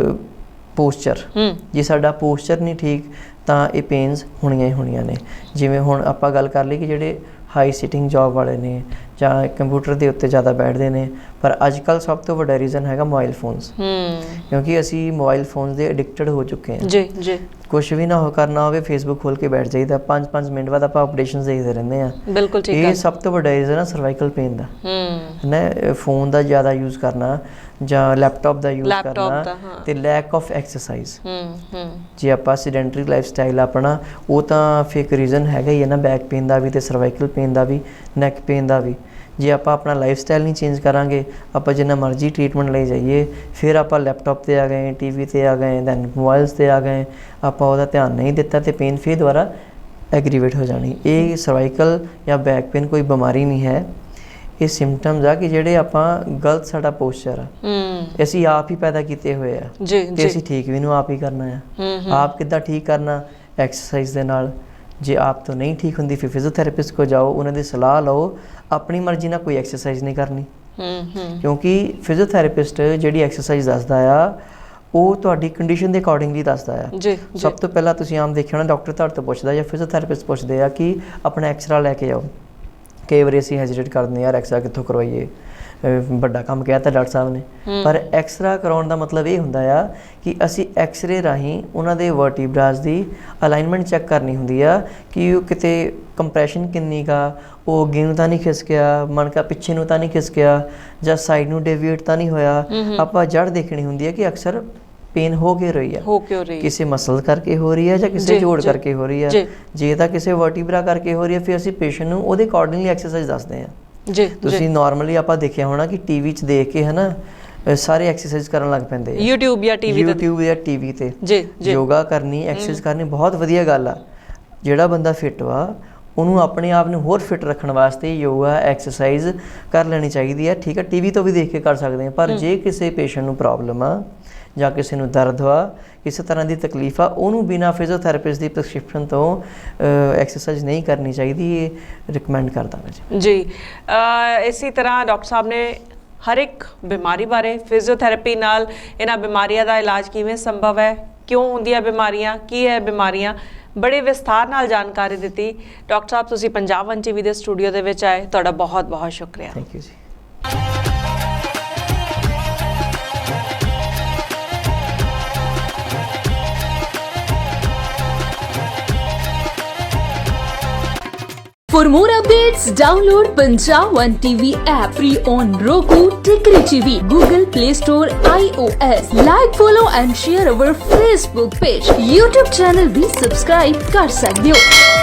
ਪੋਸਚਰ। ਜੇ ਸਾਡਾ ਪੋਸਚਰ ਨਹੀਂ ਠੀਕ ਤਾਂ ਇਹ ਪੇਨਸ ਹੋਣੀਆਂ ਹੀ ਹੋਣੀਆਂ ਨੇ। ਜਿਵੇਂ ਹੁਣ ਆਪਾਂ ਗੱਲ ਕਰ ਲਈ ਕਿ ਜਿਹੜੇ ਹਾਈ ਸਿਟਿੰਗ ਜੌਬ ਵਾਲੇ ਨੇ ਜਾਂ ਕੰਪਿਊਟਰ ਦੇ ਉੱਤੇ ਜ਼ਿਆਦਾ ਬੈਠਦੇ ਨੇ, ਪਰ ਅੱਜ ਕੱਲ੍ਹ ਸਭ ਤੋਂ ਵੱਡਾ ਰੀਜ਼ਨ ਹੈਗਾ ਮੋਬਾਈਲ ਫੋਨਸ। ਕਿਉਂਕਿ ਅਸੀਂ ਮੋਬਾਈਲ ਫੋਨਸ ਦੇ ਐਡਿਕਟਡ ਹੋ ਚੁੱਕੇ ਹਾਂ। ਜੀ ਕੁਛ ਵੀ ਨਾ ਕਰਨਾ ਹੋਵੇ ਫੇਸਬੁੱਕ ਖੋਲ ਕੇ ਬੈਠ ਜਾਈਦਾ, 5-5 ਮਿੰਟ ਬਾਅਦ ਆਪਾਂ ਅਪਡੇਸ਼ਨਸ ਦੇਖਦੇ ਰਹਿੰਦੇ ਹਾਂ। ਬਿਲਕੁਲ ਠੀਕ ਇਹ ਸਭ ਤੋਂ ਵੱਡਾ ਰੀਜ਼ਨ ਹੈ ਸਰਵਾਈਕਲ ਪੇਨ ਦਾ। ਨਾ ਫੋਨ ਦਾ ਜ਼ਿਆਦਾ ਯੂਜ਼ ਕਰਨਾ ਜਾਂ ਲੈਪਟਾਪ ਦਾ ਯੂਜ਼ ਕਰਨਾ ਤੇ ਲੈਕ ਆਫ ਐਕਸਰਸਾਈਜ਼। ਜੇ ਆਪਾਂ ਸੈਡੈਂਟਰੀ ਲਾਈਫ ਸਟਾਈਲ ਆਪਣਾ, ਉਹ ਤਾਂ ਫੇਕ ਰੀਜ਼ਨ ਹੈਗਾ ਹੀ ਹੈ ਨਾ, ਬੈਕ ਪੇਨ ਦਾ ਵੀ ਤੇ ਸਰਵਾਈਕਲ ਪੇਨ ਦਾ ਵੀ, ਨੈਕ ਪੇਨ ਦਾ ਵੀ। ਜੇ ਆਪਾਂ ਆਪਣਾ ਲਾਈਫ ਸਟਾਈਲ ਨਹੀਂ ਚੇਂਜ ਕਰਾਂਗੇ, ਆਪਾਂ ਜਿੰਨਾ ਮਰਜ਼ੀ ਟ੍ਰੀਟਮੈਂਟ ਲਈ ਜਾਈਏ, ਫਿਰ ਆਪਾਂ ਲੈਪਟਾਪ 'ਤੇ ਆ ਗਏ, TV 'ਤੇ ਆ ਗਏ, ਦੈਨ ਮੋਬਾਈਲਸ 'ਤੇ ਆ ਗਏ, ਆਪਾਂ ਉਹਦਾ ਧਿਆਨ ਨਹੀਂ ਦਿੱਤਾ ਤੇ ਪੇਨ ਫਿਰ ਦੁਬਾਰਾ ਐਗਰੀਵੇਟ ਹੋ ਜਾਣੀ। ਇਹ ਸਰਵਾਈਕਲ ਜਾਂ ਬੈਕ ਪੇਨ ਕੋਈ ਬਿਮਾਰੀ ਨਹੀਂ ਹੈ, ਇਹ ਸਿੰਪਟਮਸ ਆ ਕਿ ਜਿਹੜੇ ਆਪਾਂ ਗਲਤ ਸਾਡਾ ਪੋਸਚਰ ਆ ਅਸੀਂ ਆਪ ਹੀ ਪੈਦਾ ਕੀਤੇ ਹੋਏ ਆ ਤੇ ਅਸੀਂ ਠੀਕ ਵੀ ਨੂੰ ਆਪ ਹੀ ਕਰਨਾ ਆ। ਆਪ ਕਿੱਦਾਂ ਠੀਕ ਕਰਨਾ? ਐਕਸਰਸਾਈਜ਼ ਦੇ ਨਾਲ। ਜੇ ਆਪ ਤੋਂ ਨਹੀਂ ਠੀਕ ਹੁੰਦੀ ਫਿਰ ਫਿਜ਼ੀਓਥੈਰੇਪਿਸਟ ਕੋਲ ਜਾਓ, ਉਹਨਾਂ ਦੀ ਸਲਾਹ ਲਓ। ਆਪਣੀ ਮਰਜ਼ੀ ਨਾਲ ਕੋਈ ਐਕਸਰਸਾਈਜ਼ ਨਹੀਂ ਕਰਨੀ, ਕਿਉਂਕਿ ਫਿਜ਼ੀਓਥੈਰੇਪਿਸਟ ਜਿਹੜੀ ਐਕਸਰਸਾਈਜ਼ ਦੱਸਦਾ ਆ ਉਹ ਤੁਹਾਡੀ ਕੰਡੀਸ਼ਨ ਦੇ ਅਕੋਰਡਿੰਗਲੀ ਦੱਸਦਾ ਆ। ਸਭ ਤੋਂ ਪਹਿਲਾਂ ਤੁਸੀਂ ਆਮ ਦੇਖਿਆ ਹੋਣਾ ਡਾਕਟਰ ਤੁਹਾਡੇ ਤੋਂ ਪੁੱਛਦਾ ਜਾਂ ਫਿਜ਼ੀਓਥੈਰੇਪਿਸਟ ਪੁੱਛਦੇ ਆ ਕਿ ਆਪਣਾ ਐਕਸਰਾ ਲੈ ਕੇ ਆਓ। ਕਈ ਵਾਰੀ ਅਸੀਂ ਹੈਜ਼ੀਟੇਟ ਕਰਦੇ ਯਾਰ ਐਕਸਰਾ ਕਿੱਥੋਂ ਕਰਵਾਈਏ, ਵੱਡਾ ਕੰਮ ਕਹਿ ਤਾ ਡਾਕਟਰ ਸਾਹਿਬ ਨੇ। ਪਰ ਐਕਸਰਾ ਕਰਾਉਣ ਦਾ ਮਤਲਬ ਇਹ ਹੁੰਦਾ ਆ ਕਿ ਅਸੀਂ ਐਕਸਰੇ ਰਾਹੀਂ ਉਹਨਾਂ ਦੇ ਵਰਟੀਬਰਾਸ ਦੀ ਅਲਾਈਨਮੈਂਟ ਚੈੱਕ ਕਰਨੀ ਹੁੰਦੀ ਆ ਕਿ ਉਹ ਕਿਤੇ ਕੰਪਰੈਸ਼ਨ ਕਿੰਨੀ ਕਾ, ਉਹ ਅੱਗੇ ਨੂੰ ਤਾਂ ਨਹੀਂ ਖਿਸਕਿਆ, ਮਣਕਾ ਪਿੱਛੇ ਨੂੰ ਤਾਂ ਨਹੀਂ ਖਿਸਕਿਆ, ਜਾਂ ਸਾਈਡ ਨੂੰ ਡੇਵੀਏਟ ਤਾਂ ਨਹੀਂ ਹੋਇਆ। ਆਪਾਂ ਜੜ ਦੇਖਣੀ ਹੁੰਦੀ ਹੈ ਕਿ ਅਕਸਰ ਪੇਨ ਹੋ ਕੇ ਰਹੀ ਆ, ਕਿਸੇ ਮਸਲ ਕਰਕੇ ਹੋ ਰਹੀ ਹੈ ਜਾਂ ਕਿਸੇ ਜੋੜ ਕਰਕੇ ਹੋ ਰਹੀ ਹੈ। ਜੇ ਤਾਂ ਕਿਸੇ ਵਰਟੀਬਰਾ ਕਰਕੇ ਹੋ ਰਹੀ ਹੈ ਫਿਰ ਅਸੀਂ ਪੇਸ਼ੈਂਟ ਨੂੰ ਉਹਦੇ ਅਕੋਰਡਿੰਗਲੀ ਐਕਸਰਸਾਈਜ਼ ਦੱਸਦੇ ਹਾਂ। ਤੁਸੀਂ ਨਾਰਮਲੀ ਆਪਾਂ ਦੇਖਿਆ ਹੋਣਾ ਕਿ TV 'ਚ ਦੇਖ ਕੇ ਹੈ ਨਾ ਸਾਰੇ ਐਕਸਰਸਾਈਜ਼ ਕਰਨ ਲੱਗ ਪੈਂਦੇ ਆ, YouTube ਜਾਂ TV ਤੇ। ਯੋਗਾ ਕਰਨੀ, ਐਕਸਰਸਾਈਜ਼ ਕਰਨੀ ਬਹੁਤ ਵਧੀਆ ਗੱਲ ਆ। ਜਿਹੜਾ ਬੰਦਾ ਫਿੱਟ ਵਾ ਉਹਨੂੰ ਆਪਣੇ ਆਪ ਨੂੰ ਹੋਰ ਫਿੱਟ ਰੱਖਣ ਵਾਸਤੇ ਯੋਗਾ ਐਕਸਰਸਾਈਜ਼ ਕਰ ਲੈਣੀ ਚਾਹੀਦੀ ਹੈ। ਠੀਕ ਹੈ, TV ਤੋਂ ਵੀ ਦੇਖ ਕੇ ਕਰ ਸਕਦੇ ਹਾਂ। ਪਰ ਜੇ ਕਿਸੇ ਪੇਸ਼ੈਂਟ ਨੂੰ ਪ੍ਰੋਬਲਮ ਆ ਜਾਂ ਕਿਸੇ ਨੂੰ ਦਰਦ ਵਾ, ਕਿਸੇ ਤਰ੍ਹਾਂ ਦੀ ਤਕਲੀਫ ਆ, ਉਹਨੂੰ ਬਿਨਾਂ ਫਿਜ਼ੀਓਥੈਰੇਪਿਸਟ ਦੀ ਪ੍ਰਸਕ੍ਰਿਪਸ਼ਨ ਤੋਂ ਐਕਸਰਸਾਈਜ਼ ਨਹੀਂ ਕਰਨੀ ਚਾਹੀਦੀ। ਇਹ ਰਿਕਮੈਂਡ ਕਰਦਾ ਮੈਂ ਜੀ। ਇਸੇ ਤਰ੍ਹਾਂ ਡਾਕਟਰ ਸਾਹਿਬ ਨੇ ਹਰ ਇੱਕ ਬਿਮਾਰੀ ਬਾਰੇ, ਫਿਜ਼ੀਓਥੈਰੇਪੀ ਨਾਲ ਇਹਨਾਂ ਬਿਮਾਰੀਆਂ ਦਾ ਇਲਾਜ ਕਿਵੇਂ ਸੰਭਵ ਹੈ, ਕਿਉਂ ਹੁੰਦੀਆਂ ਬਿਮਾਰੀਆਂ, ਕੀ ਹੈ ਬਿਮਾਰੀਆਂ, ਬੜੇ ਵਿਸਥਾਰ ਨਾਲ ਜਾਣਕਾਰੀ ਦਿੱਤੀ। ਡਾਕਟਰ ਸਾਹਿਬ ਤੁਸੀਂ ਪੰਜਾਬ 1 TV ਦੇ ਸਟੂਡੀਓ ਦੇ ਵਿੱਚ ਆਏ, ਤੁਹਾਡਾ ਬਹੁਤ ਬਹੁਤ ਸ਼ੁਕਰੀਆ। ਥੈਂਕ ਯੂ ਜੀ। For more updates, download Punjab 1 TV app free on Roku, Tikri TV, Google Play Store, iOS. Like, follow and share our Facebook page. YouTube channel भी subscribe कर सकते हो।